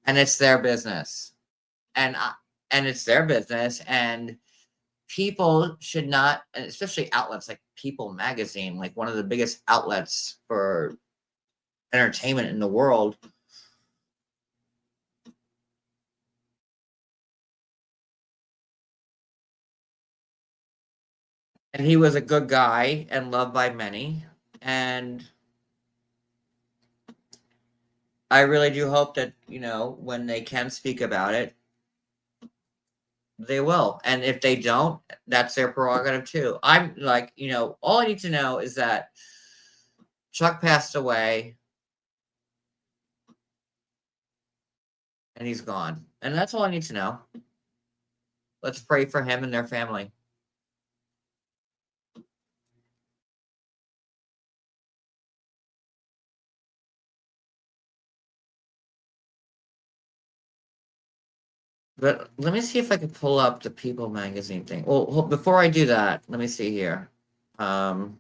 and it's their business, and it's their business, and people should not, and especially outlets like People Magazine, like one of the biggest outlets for entertainment in the world, and he was a good guy and loved by many, and I really do hope that, when they can speak about it, they will. And if they don't, that's their prerogative too. I'm like, all I need to know is that Chuck passed away and he's gone. And that's all I need to know. Let's pray for him and their family. But let me see if I can pull up the People Magazine thing. Well, before I do that, let me see here. And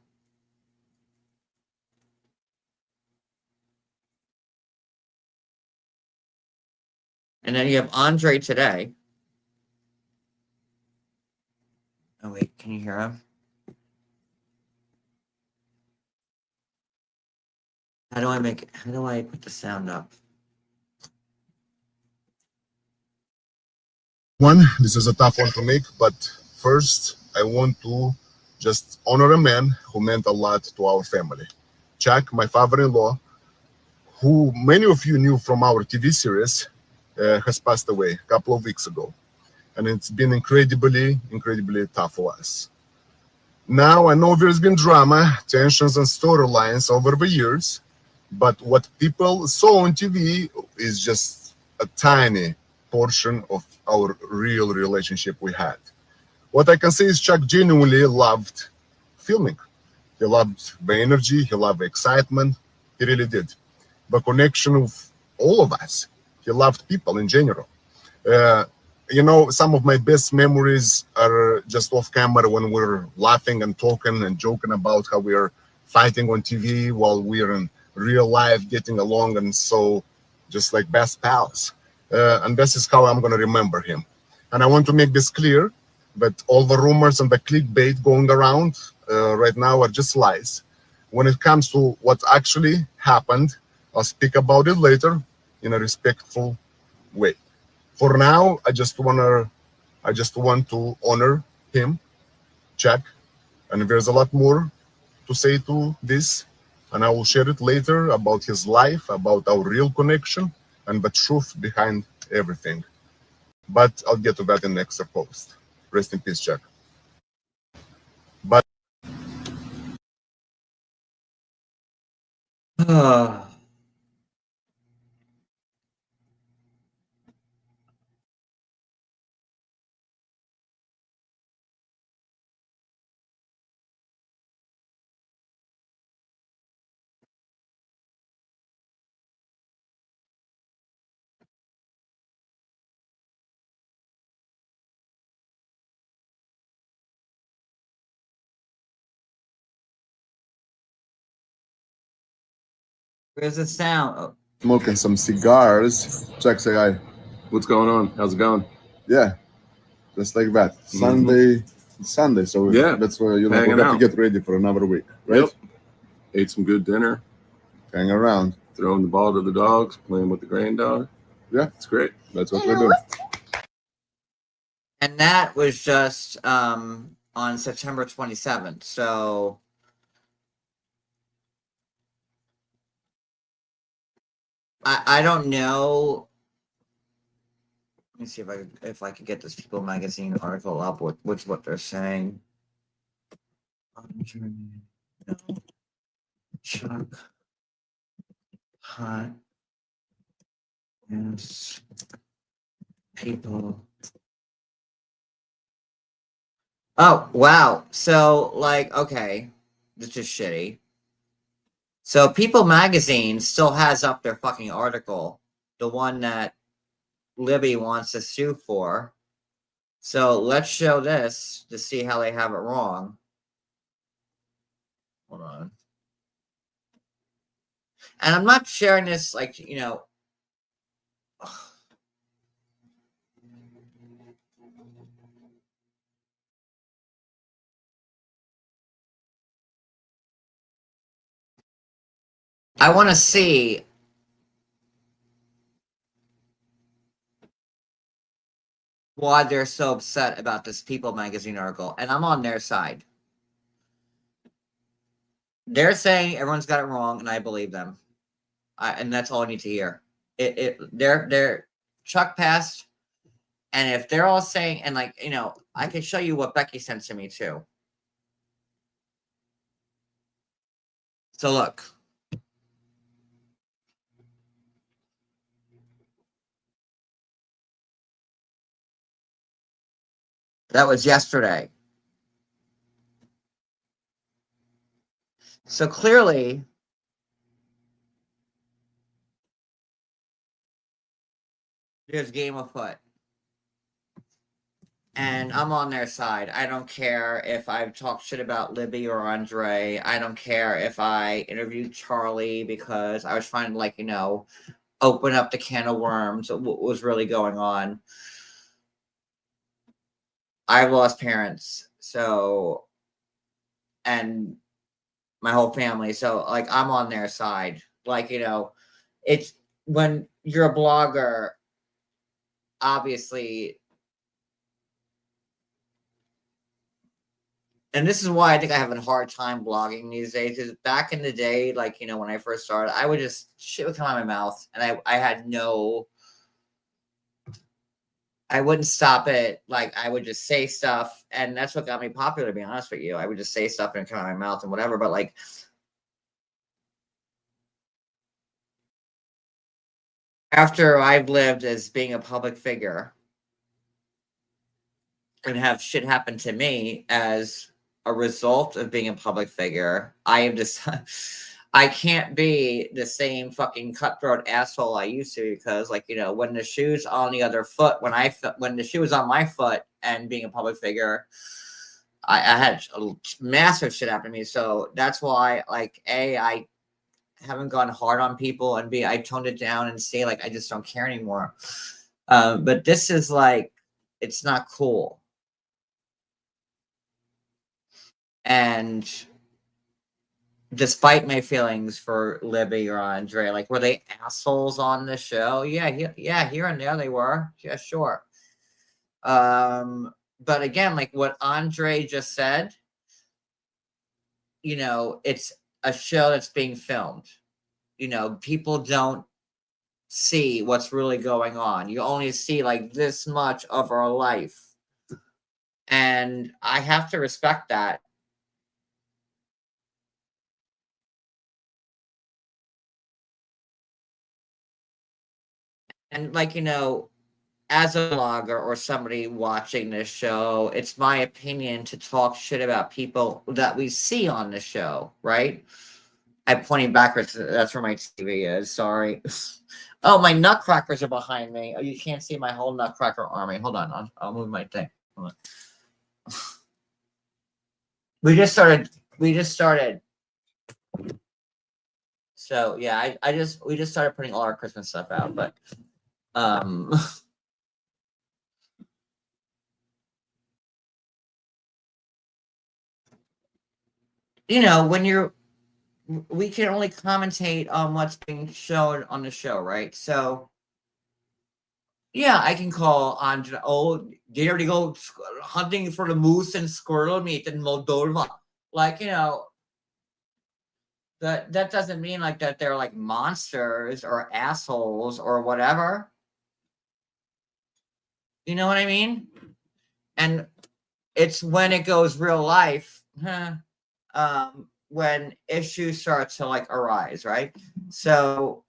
then you have Andre today. Oh, wait, can you hear him? How do I put the sound up?
This is a tough one to make, but first I want to just honor a man who meant a lot to our family. Chuck, my father-in-law, who many of you knew from our TV series, has passed away a couple of weeks ago. And it's been incredibly tough for us. Now, I know there's been drama, tensions, and storylines over the years, but what people saw on TV is just a tiny portion of our real relationship we had. What I can say is Chuck genuinely loved filming. He loved the energy, he loved the excitement, he really did. The connection with all of us. He loved people in general. Some of my best memories are just off camera when we're laughing and talking and joking about how we're fighting on TV while we're in real life getting along, and so just like best pals. And this is how I'm going to remember him. And I want to make this clear. But all the rumors and the clickbait going around right now are just lies. When it comes to what actually happened, I'll speak about it later in a respectful way. For now, I just want to honor him, Jack, and there's a lot more to say to this, and I will share it later about his life, about our real connection, and the truth behind everything. But I'll get to that in the next post. Rest in peace, Jack. But
Where's the sound? Oh.
smoking some cigars. Jack, say hi.
What's going on? How's it going?
Yeah, just like that. Sunday. So
Yeah,
that's where we have
hanging
to
out.
get ready for another week, right?
Yep. Ate some good dinner,
Hang around.
throwing the ball to the dogs, playing with the granddaughter.
Yeah,
It's great.
that's what we're doing.
And that was just on September 27th. So I don't know. Let me see if I could get this People Magazine article up with what they're saying. No. Chuck Hunt. Yes. People. Oh, wow. So, like, okay. This is shitty. So, People Magazine still has up their fucking article. The one that Libby wants to sue for. So, let's show this to see how they have it wrong. Hold on. And I'm not sharing this, like, you know. I want to see why they're so upset about this People Magazine article, and I'm on their side. They're saying everyone's got it wrong, and I believe them. And that's all I need to hear. They're Chuck passed, and if they're all saying, and like, you know, I can show you what Becky sent to me too. So look. That was yesterday. So clearly, there's game afoot. And I'm on their side. I don't care if I've talked shit about Libby or Andre. I don't care if I interviewed Charlie because I was trying to, like, you know, open up the can of worms of what was really going on. I've lost parents, so, and my whole family. So, like, I'm on their side. Like, you know, it's when you're a blogger, obviously. And this is why I think I have a hard time blogging these days. Because back in the day, like, you know, when I first started, I would just shit would come out of my mouth, and I had no. I wouldn't stop it. Like, I would just say stuff, and that's what got me popular. To be honest with you, I would just say stuff and come out of my mouth and whatever. But like, after I've lived as being a public figure and have shit happen to me as a result of being a public figure, I am just I can't be the same fucking cutthroat asshole I used to, because, like, you know, when the shoe's on the other foot, when the shoe was on my foot and being a public figure, I had a massive shit happen to me. So that's why, like, I haven't gone hard on people, and I toned it down and say, like, I just don't care anymore. But this is like, it's not cool. And despite my feelings for Libby or Andre, like, were they assholes on the show? Yeah, here and there they were. Yeah, sure. But again, like what Andre just said, it's a show that's being filmed. People don't see what's really going on. You only see like this much of our life. And I have to respect that. And like, as a blogger or somebody watching this show, it's my opinion to talk shit about people that we see on the show, right? I'm pointing backwards. That's where my TV is. Sorry. Oh, my nutcrackers are behind me. Oh, you can't see my whole nutcracker army. Hold on. I'll move my thing. Hold on. We just started. So yeah, we just started putting all our Christmas stuff out, but when we can only commentate on what's being shown on the show, right? So yeah, I can call on, they already go hunting for the moose and squirrel meat in Moldova. Like, that doesn't mean like that they're like monsters or assholes or whatever. You know what I mean? And it's when it goes real life, when issues start to like arise, right? So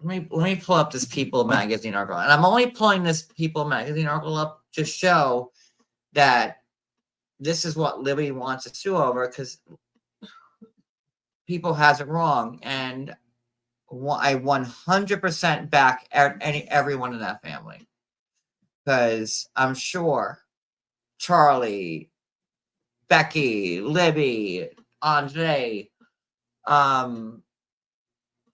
let me pull up this People magazine article, and I'm only pulling this People magazine article up to show that this is what Libby wants to sue over, because People has it wrong, and I 100% back everyone in that family, because I'm sure Charlie, Becky, Libby, Andre,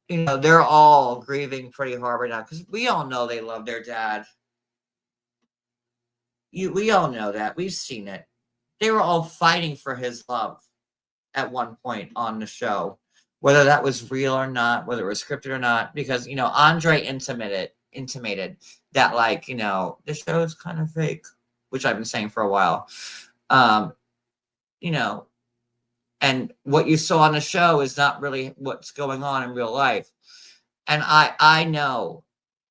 they're all grieving pretty hard right now, because we all know they love their dad. We all know that. We've seen it. They were all fighting for his love at one point on the show, whether that was real or not, whether it was scripted or not, because, Andre intimated that, like, the show is kind of fake, which I've been saying for a while. And what you saw on the show is not really what's going on in real life. And I know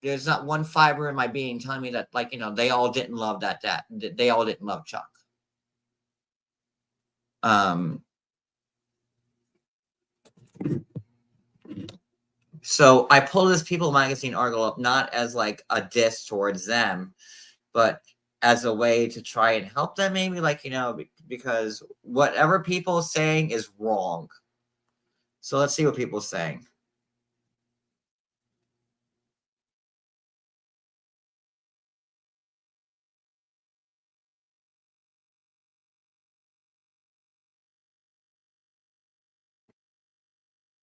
there's not one fiber in my being telling me that, like, they all didn't love that they all didn't love Chuck. So I pulled this People magazine article up not as like a diss towards them, but as a way to try and help them, maybe, like, because whatever People are saying is wrong. So let's see what People are saying.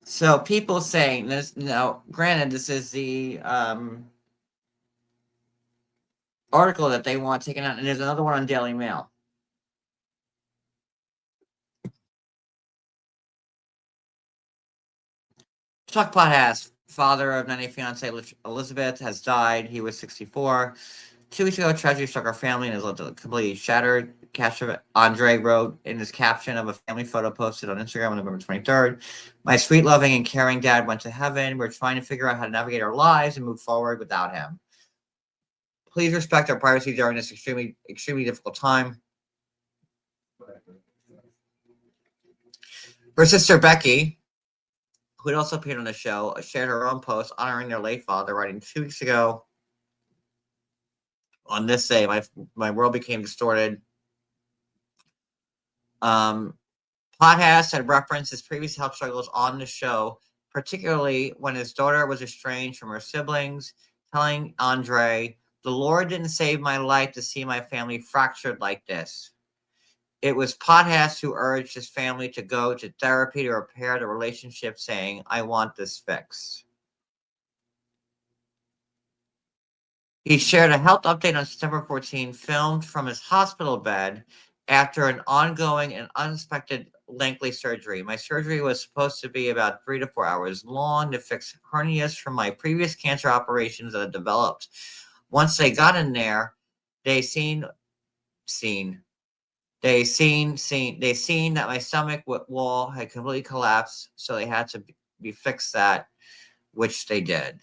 So People saying this, granted, this is the article that they want taken out, and there's another one on Daily Mail. Chuck Potthast, father of 90 fiance Elizabeth, has died. He was 64. 2 weeks ago, tragedy struck our family and has left it completely shattered. Andre wrote in his caption of a family photo posted on Instagram on November 23rd, "My sweet, loving, and caring dad went to heaven. We're trying to figure out how to navigate our lives and move forward without him. Please respect our privacy during this extremely, extremely difficult time." Her sister Becky, who had also appeared on the show, shared her own post honoring their late father, writing 2 weeks ago, "On this day, my world became distorted." Potthast had referenced his previous health struggles on the show, particularly when his daughter was estranged from her siblings, telling Andre, "The Lord didn't save my life to see my family fractured like this." It was Potthast who urged his family to go to therapy to repair the relationship, saying, "I want this fixed." He shared a health update on September 14, filmed from his hospital bed, after an ongoing and unexpected lengthy surgery. My surgery was supposed to be about 3 to 4 hours long to fix hernias from my previous cancer operations that had developed. Once they got in there, they seen that my stomach wall had completely collapsed, so they had to be fixed that, which they did.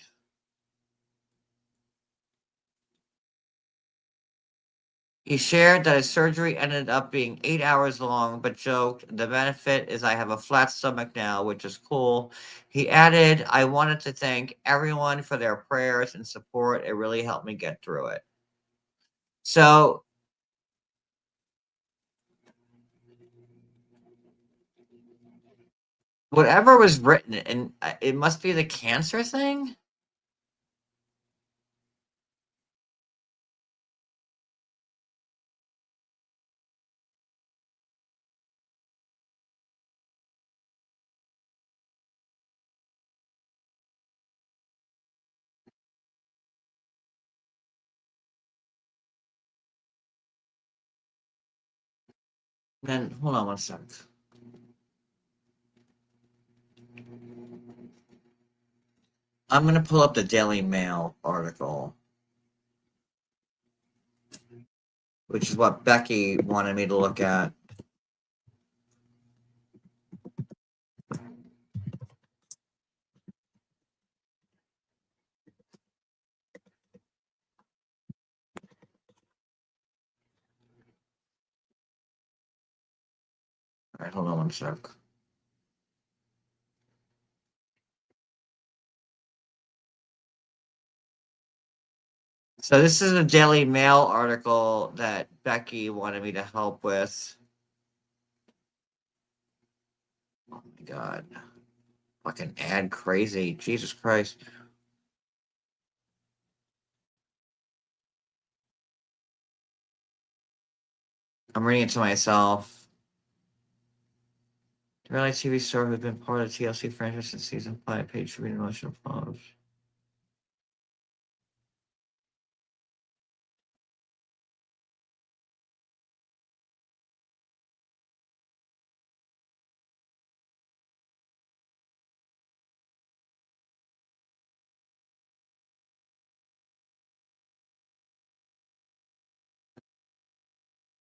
He shared that his surgery ended up being 8 hours long, but joked, the benefit is I have a flat stomach now, which is cool. He added, I wanted to thank everyone for their prayers and support. It really helped me get through it. So, whatever was written, and it must be the cancer thing? Then, hold on one sec. I'm going to pull up the Daily Mail article, which is what Becky wanted me to look at. All right, hold on one sec. So this is a Daily Mail article that Becky wanted me to help with. Oh my God. Fucking ad crazy. Jesus Christ. I'm reading it to myself. The reality TV star who's been part of the TLC franchise since season 5 paid for emotional applause.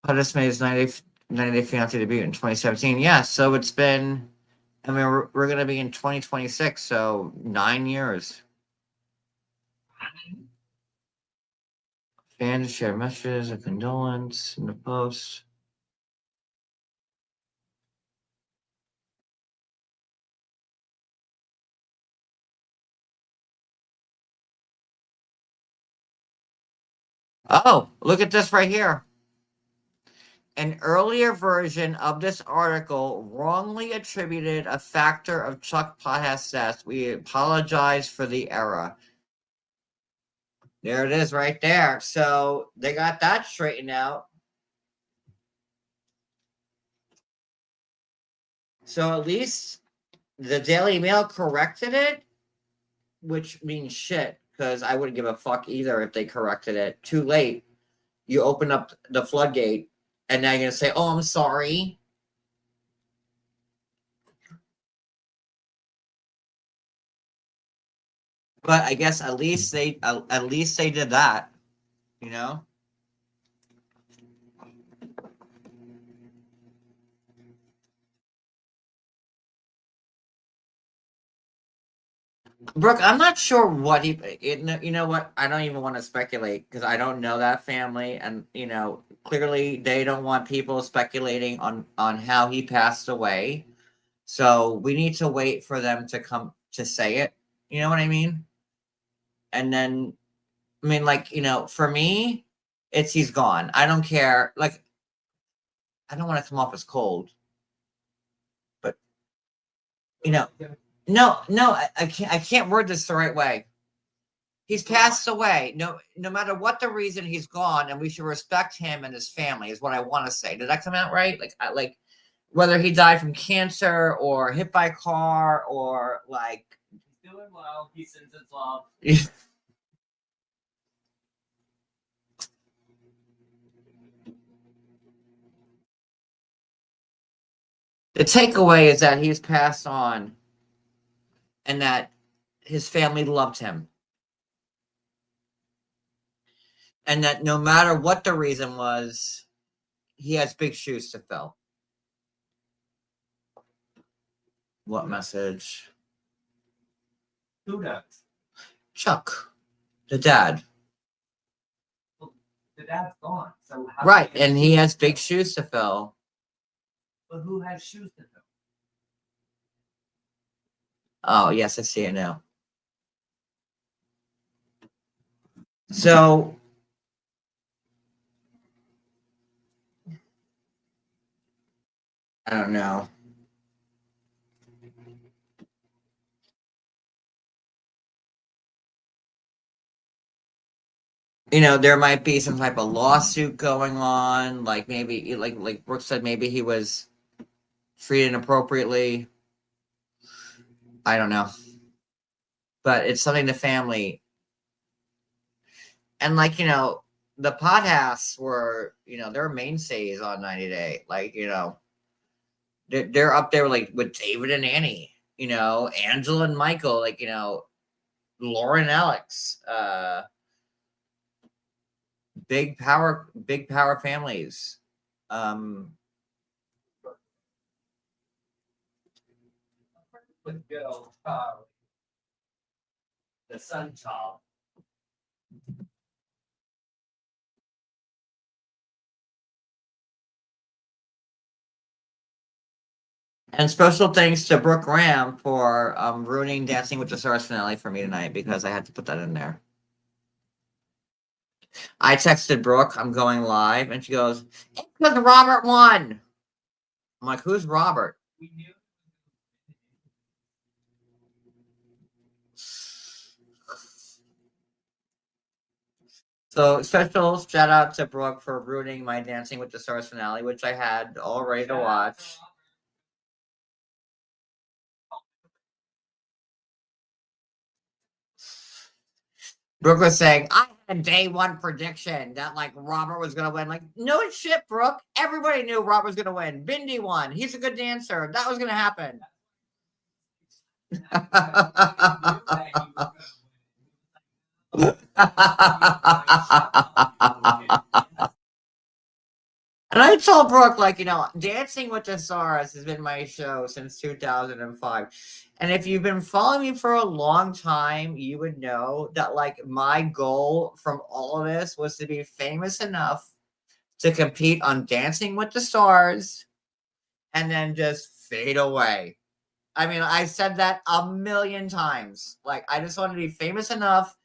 Potthast made his 90 Day Fiancé debut in 2017. Yeah, so it's been, I mean, we're going to be in 2026, so 9 years. Fans share messages of condolence in the post. Oh, look at this right here. An earlier version of this article wrongly attributed a factor of Chuck Potthast's death. We apologize for the error. There it is right there. So they got that straightened out. So at least the Daily Mail corrected it, which means shit, because I wouldn't give a fuck either if they corrected it. Too late. You open up the floodgate, and now you're going to say, oh, I'm sorry. But I guess at least they did that, you know? Brooke, I'm not sure what you know what? I don't even want to speculate because I don't know that family, and clearly they don't want people speculating on how he passed away. So we need to wait for them to come to say it. You know what I mean? And then, I mean, for me, it's he's gone. I don't care. Like, I don't want to come off as cold, but no, I can't word this the right way. He's passed away. No matter what the reason, he's gone, and we should respect him and his family. Is what I want to say. Did that come out right? Like whether he died from cancer or hit by a car or
he's doing well. He sends his love.
The takeaway is that he's passed on and that his family loved him. And that no matter what the reason was, he has big shoes to fill. What message?
Who does?
Chuck, the dad.
The dad's gone. So how
Right,
can
and he has big shoes to fill.
But who has shoes to fill?
Oh, yes, I see it now. So, I don't know. You know, there might be some type of lawsuit going on. Like maybe, like Brooke said, maybe he was treated inappropriately. I don't know, but it's something the family and like the Potthast were they're mainstays on 90 Day. Like they're up there like with David and Annie. Angela and Michael. Like Lauren and Alex. Big power families.
With good old the sun child.
And special thanks to Brooke Graham for ruining Dancing with the Stars finale for me tonight because I had to put that in there. I texted Brooke, I'm going live, and she goes, "It's because Robert won." I'm like, "Who's Robert?"
We knew.
So special shout out to Brooke for ruining my Dancing with the Stars finale, which I had all ready to watch. Brooke was saying, I had a day one prediction that like Robert was gonna win. Like, no shit, Brooke. Everybody knew Robert was gonna win. Bindi won. He's a good dancer. That was gonna happen. And I told Brooke, like, Dancing with the Stars has been my show since 2005. And if you've been following me for a long time, you would know that, like, my goal from all of this was to be famous enough to compete on Dancing with the Stars and then just fade away. I mean, I said that a million times. Like, I just wanted to be famous enough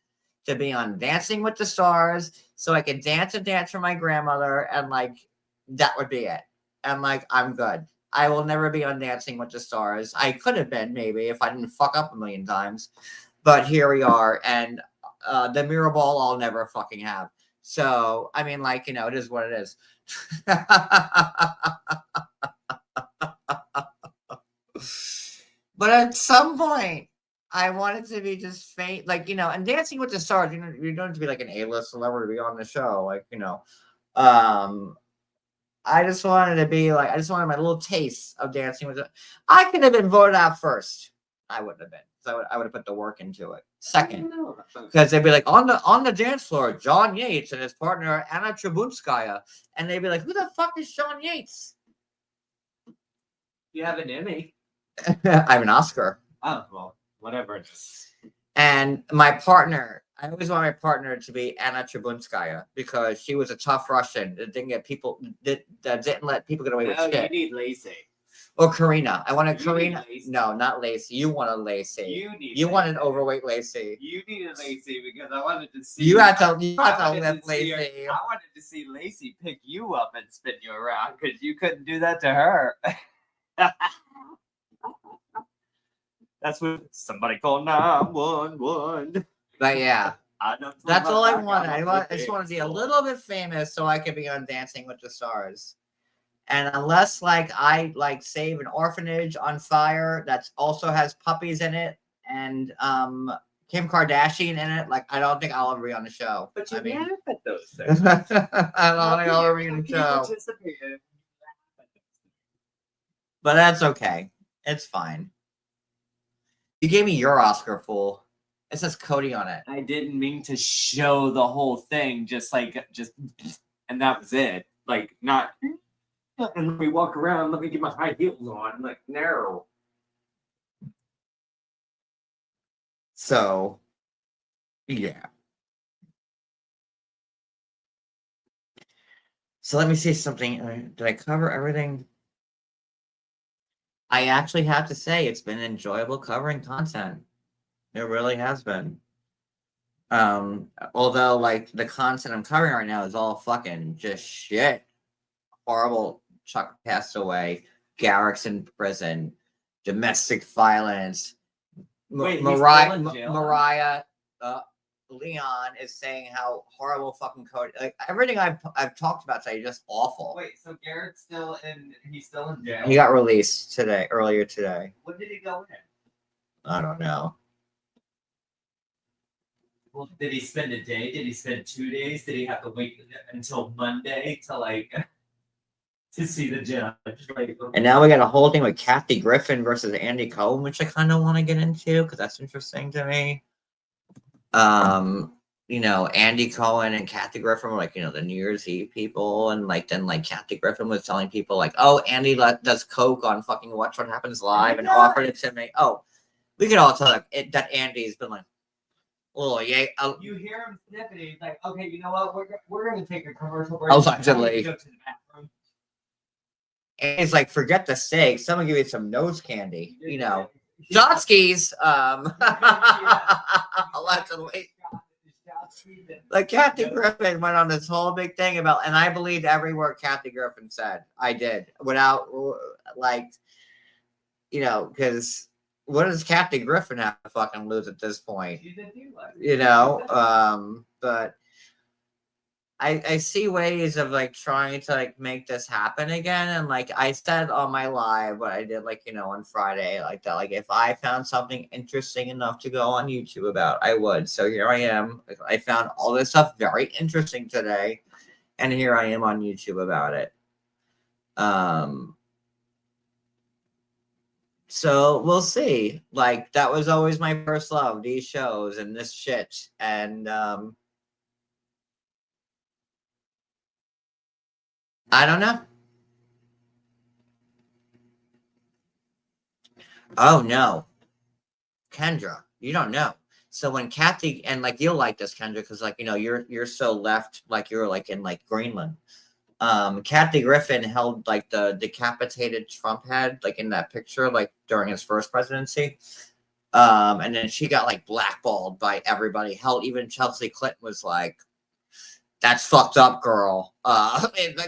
to be on Dancing with the Stars so I could dance and dance for my grandmother and, like, that would be it. And like, I'm good. I will never be on Dancing with the Stars. I could have been maybe if I didn't fuck up a million times, but here we are. And the mirror ball I'll never fucking have. So I mean, like it is what it is. But at some point, I wanted to be just faint, like and Dancing with the Stars. You don't have to be like an A-list celebrity to be on the show, like I just wanted to be like, I just wanted my little taste of Dancing with it. I could have been voted out first. I wouldn't have been. So I would have put the work into it. Second, because they'd be like on the dance floor, John Yates and his partner Anna Trubunskaya, and they'd be like, "Who the fuck is John Yates?"
You have an Emmy.
I have an Oscar.
Oh well, whatever.
And my partner, I always want my partner to be Anna Trubunskaya because she was a tough Russian that didn't get people that didn't let people get away with shit.
You need Lacey.
Or Karina. I wanted
You
Karina.
need Lacey.
No, not Lacey. You wanted Lacey.
You
want an overweight Lacey.
You needed Lacey because I wanted to see.
You had to lift
Lacey. I wanted to see Lacey pick you up and spin you around because you couldn't do that to her. That's what somebody called 911.
But yeah, that's all I wanted. I just wanted to be a little bit famous so I could be on Dancing with the Stars. And unless like I like save an orphanage on fire that also has puppies in it and Kim Kardashian in it, like I don't think I'll ever be on the show.
But you
laugh
at those things.
I don't think I'll ever be on the show. But that's okay. It's fine. You gave me your Oscar, fool. It says Kody on it.
I didn't mean to show the whole thing, and that was it. Like, not, and let me walk around, let me get my high heels on. Like, no.
So, yeah. So let me see something. Did I cover everything? I actually have to say it's been enjoyable covering content. It really has been. Although like the content I'm covering right now is all fucking just shit. Horrible. Chuck passed away. Garrick's in prison. Domestic violence.
Wait,
Mariah Leon is saying how horrible fucking Kody. Like everything I've talked about today is just awful.
Wait, so Garrett's still in? He's still in jail.
He got released earlier today.
When did he go in?
I don't know.
Well, did he spend a day? Did he spend 2 days? Did he have to wait until Monday to see the judge?
And now we got a whole thing with Kathy Griffin versus Andy Cohen, which I kind of want to get into because that's interesting to me. You know, Andy Cohen and Kathy Griffin were like, you know, the New Year's Eve people, and like then like Kathy Griffin was telling people like, oh, Andy does coke on fucking Watch What Happens Live and offered it to me. Oh, we could all tell that Andy's been like, oh yeah.
You hear him sniffing, he's like, okay, you know what? We're gonna take a commercial break.
Allegedly.
Go to the bathroom.
And he's like, forget the steak. Someone give you some nose candy. You know, Jotskis. Allegedly. Like Kathy Griffin went on this whole big thing about, and I believed every word Kathy Griffin said. I did without like, you know, because what does Kathy Griffin have to fucking lose at this point? You know, but I see ways of like trying to like make this happen again. And like I said on my live, what I did like, you know, on Friday, like that, like if I found something interesting enough to go on YouTube about, I would. So here I am. I found all this stuff very interesting today. And here I am on YouTube about it. So we'll see. Like that was always my first love, these shows and this shit. And I don't know. Oh no, Kendra, you don't know. So when Kathy, and like you'll like this, Kendra, because like you know you're so left, like you're like in like Greenland. Kathy Griffin held like the decapitated Trump head, like in that picture, like during his first presidency. And then she got like blackballed by everybody. Hell, even Chelsea Clinton was like, "That's fucked up, girl."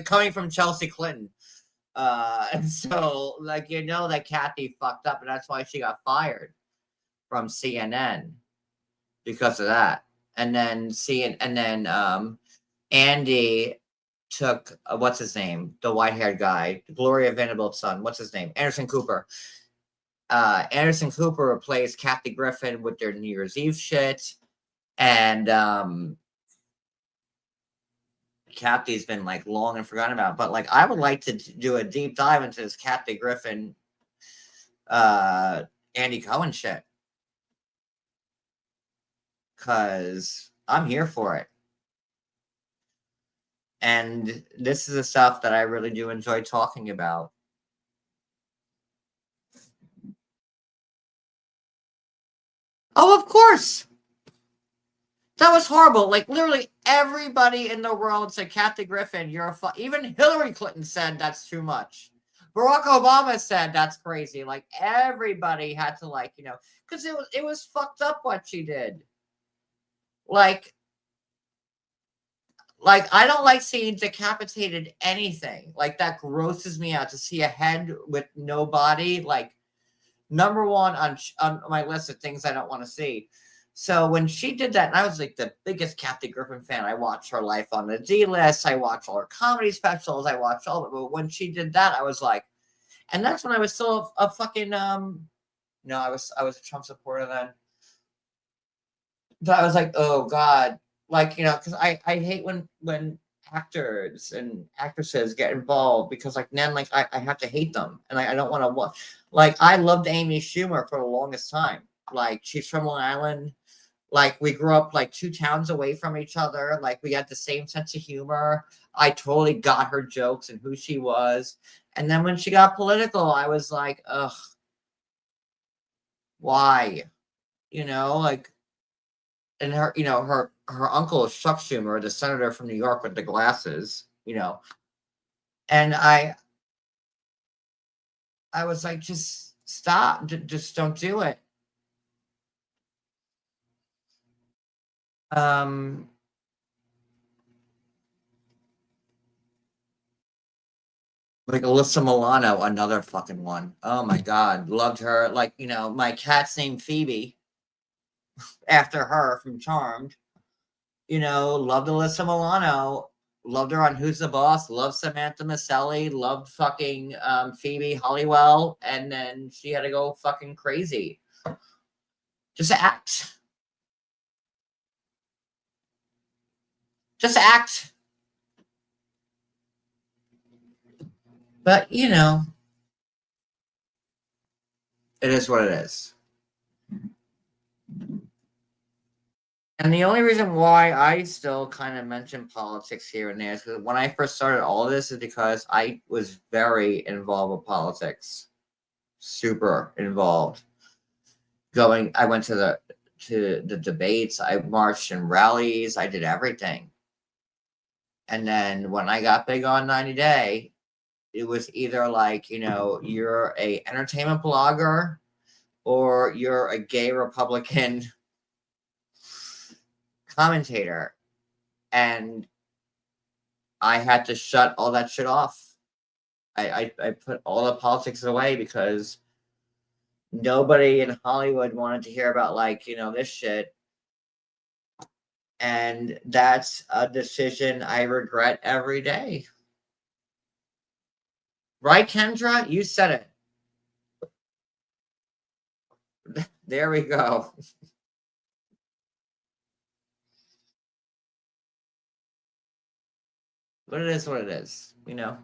Coming from Chelsea Clinton. And so like you know that Kathy fucked up, and that's why she got fired from CNN because of that. And then Andy took what's his name, the white-haired guy, Gloria Vanderbilt's son. What's his name? Anderson Cooper. Anderson Cooper replaced Kathy Griffin with their New Year's Eve shit, and Kathy's been like long and forgotten about. But like, I would like to do a deep dive into this Kathy Griffin, Andy Cohen shit, because I'm here for it. And this is the stuff that I really do enjoy talking about. Oh, of course. That was horrible. Like, literally everybody in the world said, Kathy Griffin, you're a even Hillary Clinton said that's too much. Barack Obama said that's crazy. Like, everybody had to, like, you know, because it was fucked up what she did. Like, I don't like seeing decapitated anything. Like, that grosses me out to see a head with no body. Like, number one on my list of things I don't want to see. So when she did that, and I was like the biggest Kathy Griffin fan. I watched her life on the D-List. I watched all her comedy specials. I watched all of it. But when she did that, I was like, and that's when I was still a fucking no, I was a Trump supporter then. But I was like, oh God. Like, you know, because I hate when actors and actresses get involved because like then like I have to hate them and I don't want to watch. Like I loved Amy Schumer for the longest time. Like she's from Long Island. Like we grew up like 2 towns away from each other. Like we had the same sense of humor. I totally got her jokes and who she was. And then when she got political, I was like, ugh, why? You know, like, and her, you know, her uncle is Chuck Schumer, the senator from New York with the glasses, you know. And I was like, just stop, just don't do it. Like Alyssa Milano, another fucking one. Oh my god, loved her. Like, you know, my cat's named Phoebe after her from Charmed. You know, loved Alyssa Milano. Loved her on Who's the Boss. Loved Samantha Maselli. Loved fucking Phoebe Halliwell. And then she had to go fucking crazy. Just act. Just act. But, you know, it is what it is. And the only reason why I still kind of mention politics here and there is because when I first started all this is because I was very involved with politics. Super involved. I went to the debates, I marched in rallies, I did everything. And then when I got big on 90 Day, it was either like, you know, you're a entertainment blogger or you're a gay Republican commentator. And I had to shut all that shit off. I put all the politics away because nobody in Hollywood wanted to hear about, like, you know, this shit. And that's a decision I regret every day. Right, Kendra? You said it. There we go. But it is what it is, you know?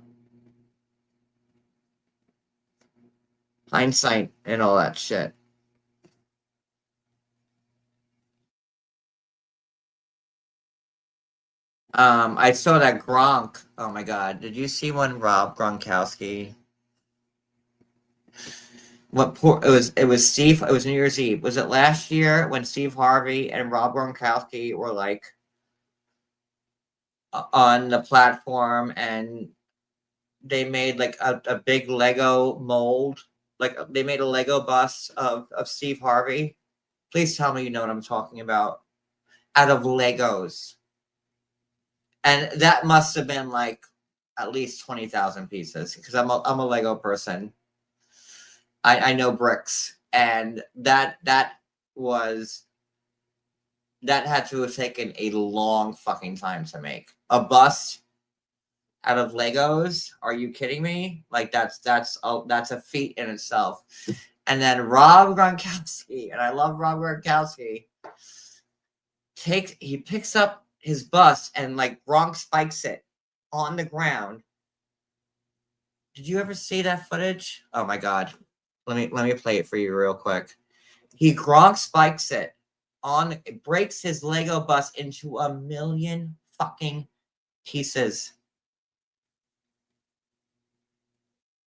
Hindsight and all that shit. I saw that Gronk. Oh my god. Did you see when Rob Gronkowski it was Steve, it was New Year's Eve. Was it last year when Steve Harvey and Rob Gronkowski were like on the platform and they made like a big Lego mold, like they made a Lego bust of Steve Harvey? Please tell me you know what I'm talking about. Out of Legos. And that must have been like at least 20,000 pieces because I'm a Lego person. I know bricks, and that had to have taken a long fucking time to make. A bust out of Legos? Are you kidding me? Like that's a feat in itself. And then Rob Gronkowski, and I love Rob Gronkowski, he picks up his bust and like Gronk spikes it on the ground. Did you ever see that footage? Oh my god. Let me play it for you real quick. Gronk spikes it it breaks his Lego bus into a million fucking pieces.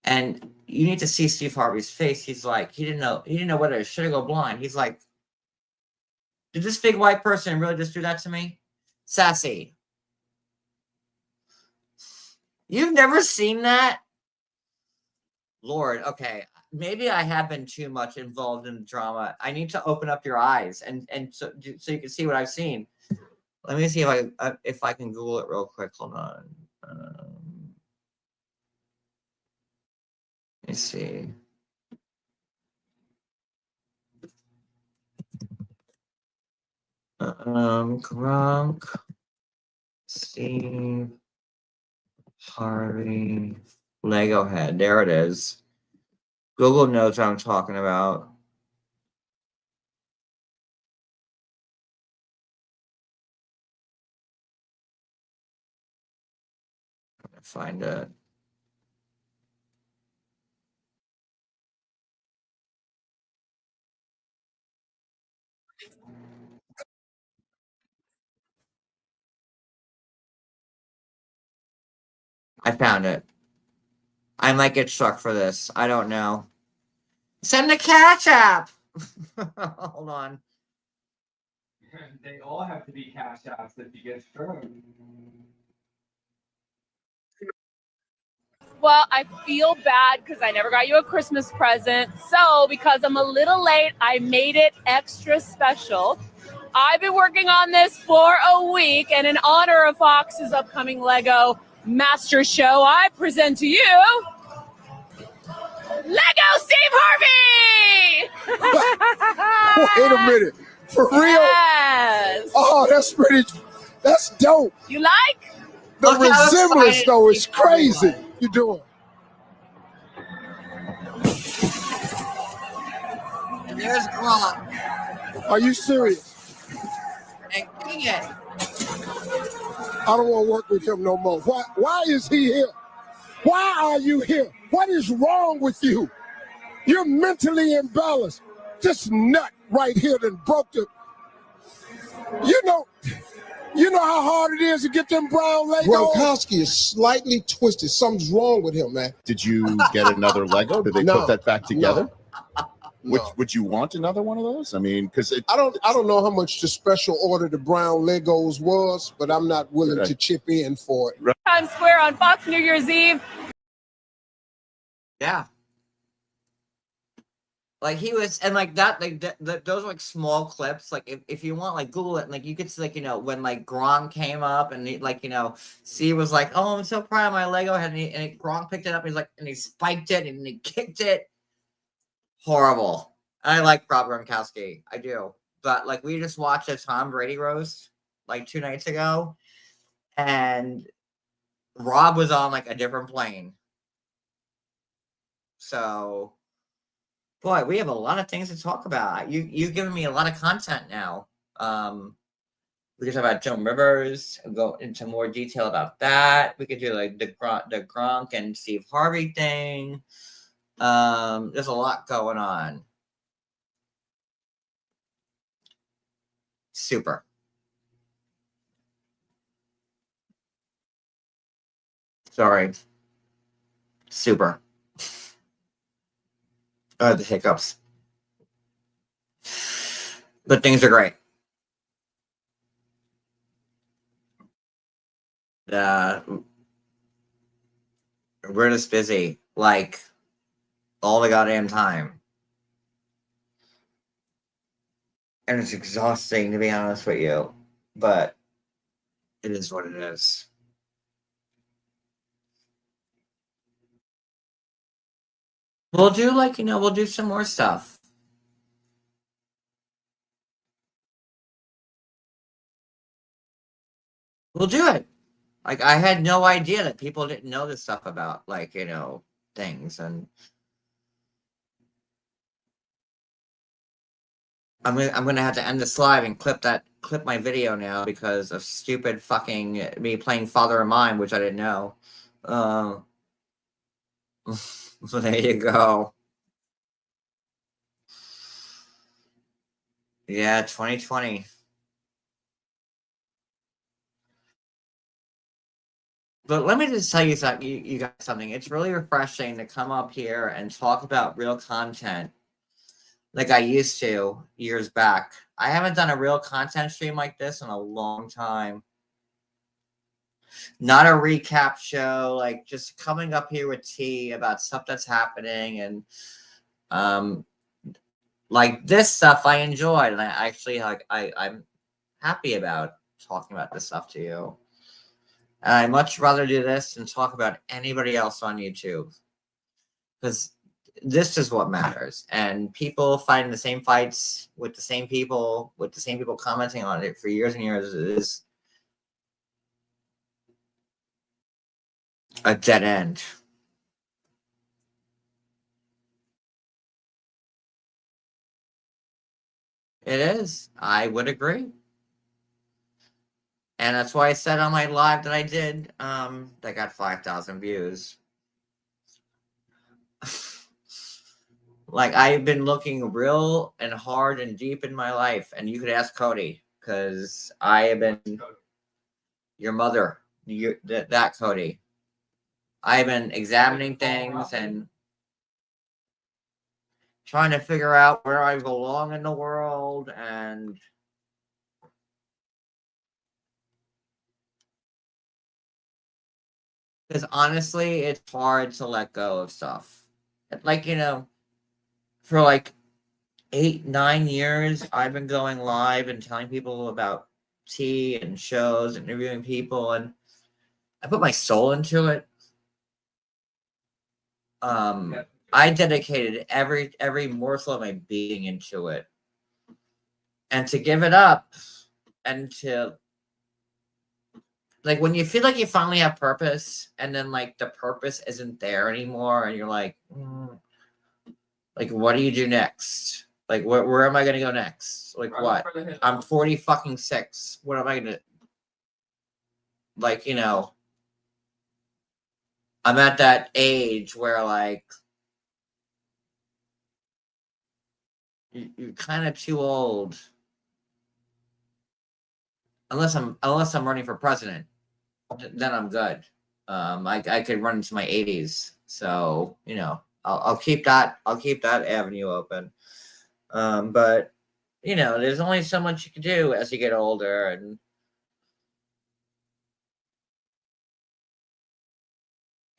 And you need to see Steve Harvey's face. He's like, he didn't know whether it should go blind. He's like, did this big white person really just do that to me? Sassy. You've never seen that? Lord, okay. Maybe I have been too much involved in the drama. I need to open up your eyes and so you can see what I've seen. Let me see if I can Google it real quick. Hold on. Let me see. Gronk, Steve Harvey, Lego head. There it is. Google knows what I'm talking about. find it. I found it. I might get struck for this. I don't know. Send the Cash App. Hold on.
They all have to be cash apps if you get struck.
Well, I feel bad because I never got you a Christmas present. So, because I'm a little late, I made it extra special. I've been working on this for a week, and in honor of Fox's upcoming Lego Master Show, I present to you Lego Steve Harvey!
Wait a minute. For real?
Yes.
Oh, that's dope.
You like?
The
Look how
resemblance,
excited
though, is
Steve Harvey was.
crazy. You doing?
And there's Gronk.
Are you serious?
And King it.
I don't want to work with him no more. Why is he here? Why are you here? What is wrong with you? You're mentally imbalanced. This nut right here that broke the... You know how hard it is to get them brown Legos?
Gronkowski is slightly twisted. Something's wrong with him, man.
Did you get another Lego? Did they put that back together?
No.
Would you want another one of those? I mean, because
I don't know how much the special order the brown Legos was, but I'm not willing to chip in for it.
Times Square on Fox New Year's Eve.
Yeah. Like he was, and like that, like those are like small clips. Like if you want, like Google it, and like you could see, like, you know, when like Gronk came up, and he, like, you know, Steve was like, "Oh, I'm so proud of my Lego head," and Gronk picked it up, and he's like, and he spiked it, and he kicked it. Horrible. I like Rob Gronkowski, I do, but like we just watched a Tom Brady roast like 2 nights ago, and Rob was on like a different plane. So. Boy, we have a lot of things to talk about. You've given me a lot of content now. We could talk about Joan Rivers, go into more detail about that. We could do like the Gronk and Steve Harvey thing. There's a lot going on. Super. Sorry. Super. The hiccups. But things are great. We're just busy, like, all the goddamn time. And it's exhausting, to be honest with you. But it is what it is. We'll do, like, you know, we'll do some more stuff. We'll do it. Like, I had no idea that people didn't know this stuff about, like, you know, things. And I'm gonna have to end this live and clip my video now because of stupid fucking me playing Father of Mine, which I didn't know. So there you go. Yeah, 2020. But let me just tell you something. You got something. It's really refreshing to come up here and talk about real content like I used to years back. I haven't done a real content stream like this in a long time. Not a recap show, like just coming up here with tea about stuff that's happening, and like this stuff I enjoyed, and I actually I'm happy about talking about this stuff to you. And I'd much rather do this than talk about anybody else on YouTube, because this is what matters. And people fighting the same fights with the same people commenting on it for years and years is a dead end. It is. I would agree. And that's why I said on my live that I did, that got 5,000 views. Like, I've been looking real and hard and deep in my life, and you could ask Kody, because I have been your mother, that Kody. I've been examining things and trying to figure out where I belong in the world, and because honestly, it's hard to let go of stuff. Like, you know, for like 8-9 years, I've been going live and telling people about tea and shows and interviewing people, and I put my soul into it. I dedicated every morsel of my being into it, and to give it up, and to, like, when you feel like you finally have purpose, and then like the purpose isn't there anymore, and you're like, like, what do you do next? Like, where am I gonna go next? Like, what? I'm 40 fucking 6. What am I gonna, like, you know? I'm at that age where, like, you're kind of too old. Unless I'm running for president, then I'm good. I could run into my 80s, so you know, I'll keep that avenue open. But you know, there's only so much you can do as you get older, and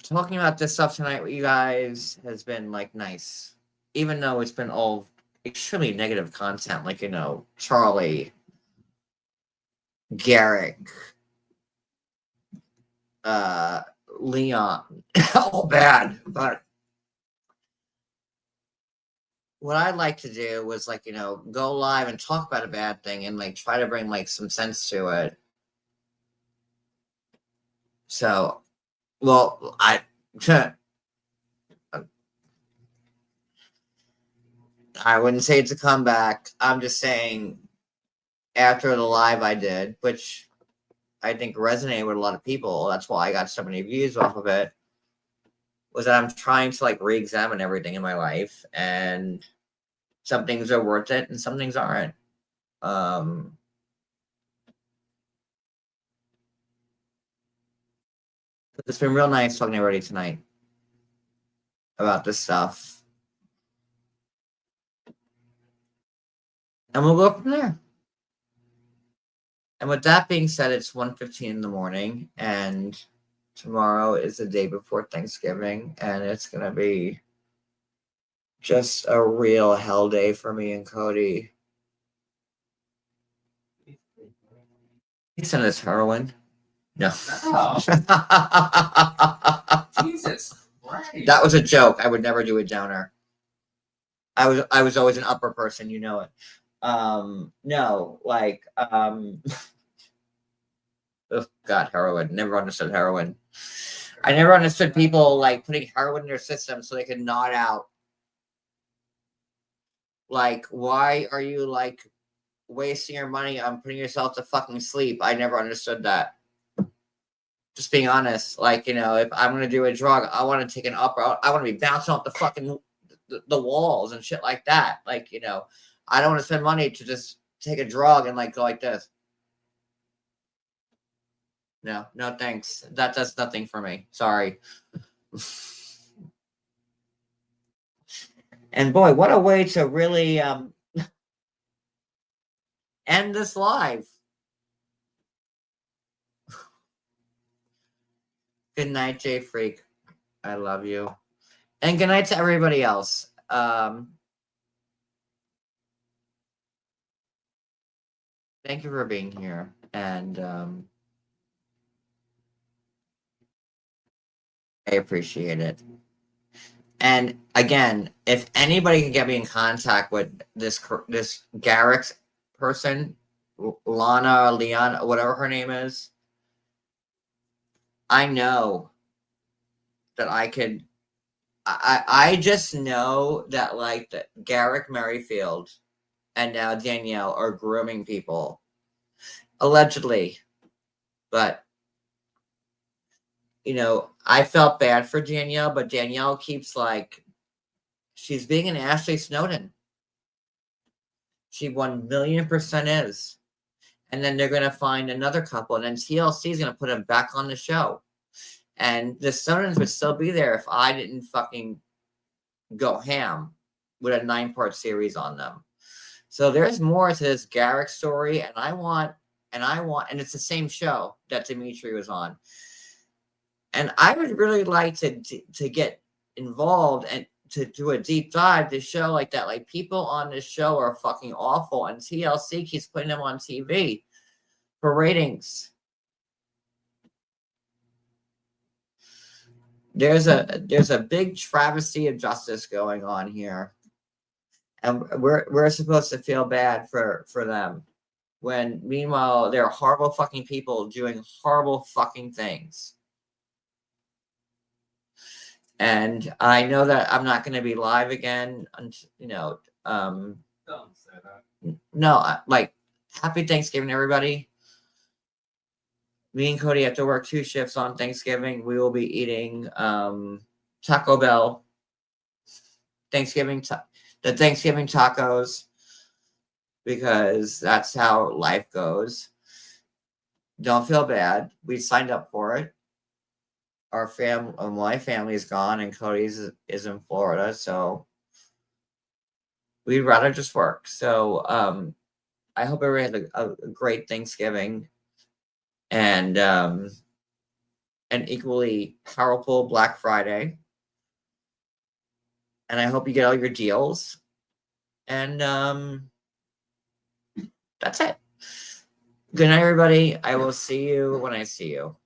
talking about this stuff tonight with you guys has been like nice, even though it's been all extremely negative content, like, you know, Charlie, Garrick, Leon, all bad. But what I'd like to do was, like, you know, go live and talk about a bad thing and like try to bring like some sense to it. So, well, I wouldn't say it's a comeback. I'm just saying, after the live I did, which I think resonated with a lot of people, that's why I got so many views off of it, was that I'm trying to like re-examine everything in my life, and some things are worth it and some things aren't. It's been real nice talking to everybody tonight about this stuff. And we'll go from there. And with that being said, it's 1:15 in the morning, and tomorrow is the day before Thanksgiving, and it's going to be just a real hell day for me and Kody. He sent us heroin. No.
Jesus Christ.
That was a joke. I would never do a downer. I was always an upper person, you know it. No, like, oh God, heroin. Never understood heroin. I never understood people like putting heroin in their system so they could nod out. Like, why are you like wasting your money on putting yourself to fucking sleep? I never understood that. Just being honest, like, you know, if I'm gonna do a drug, I want to take an upper. I want to be bouncing off the fucking the walls and shit like that. Like, you know, I don't want to spend money to just take a drug and like go like this. No, thanks. That does nothing for me. Sorry. And boy, what a way to really end this live. Good night, Jay Freak. I love you. And good night to everybody else. Thank you for being here. And I appreciate it. And again, if anybody can get me in contact with this Garrick person, Leon, whatever her name is, I know that I could. I just know that like that Garrick Merrifield and now Danielle are grooming people, allegedly, But, you know, I felt bad for Danielle, but Danielle keeps like, she's being an Ashley Snowden. She 1,000,000% is. And then they're going to find another couple, and then TLC is going to put them back on the show. And the Snowdens would still be there if I didn't fucking go ham with a 9-part series on them. So there's more to this Garrick story, and and it's the same show that Dimitri was on. And I would really like to get involved and to do a deep dive to show like that. Like, people on this show are fucking awful, and TLC keeps putting them on TV for ratings. There's a big travesty of justice going on here, and we're supposed to feel bad for them, when meanwhile they're horrible fucking people doing horrible fucking things. And I know that I'm not going to be live again until, you know,
Don't say that.
no, like, happy Thanksgiving, everybody. Me and Kody have to work 2 shifts on Thanksgiving. We will be eating Taco Bell the Thanksgiving tacos, because that's how life goes. Don't feel bad. We signed up for it. My family is gone, and Kody's is in Florida, so we'd rather just work. So I hope everybody has a great Thanksgiving, and an equally powerful Black Friday. And I hope you get all your deals. And that's it. Good night, everybody. I will see you when I see you.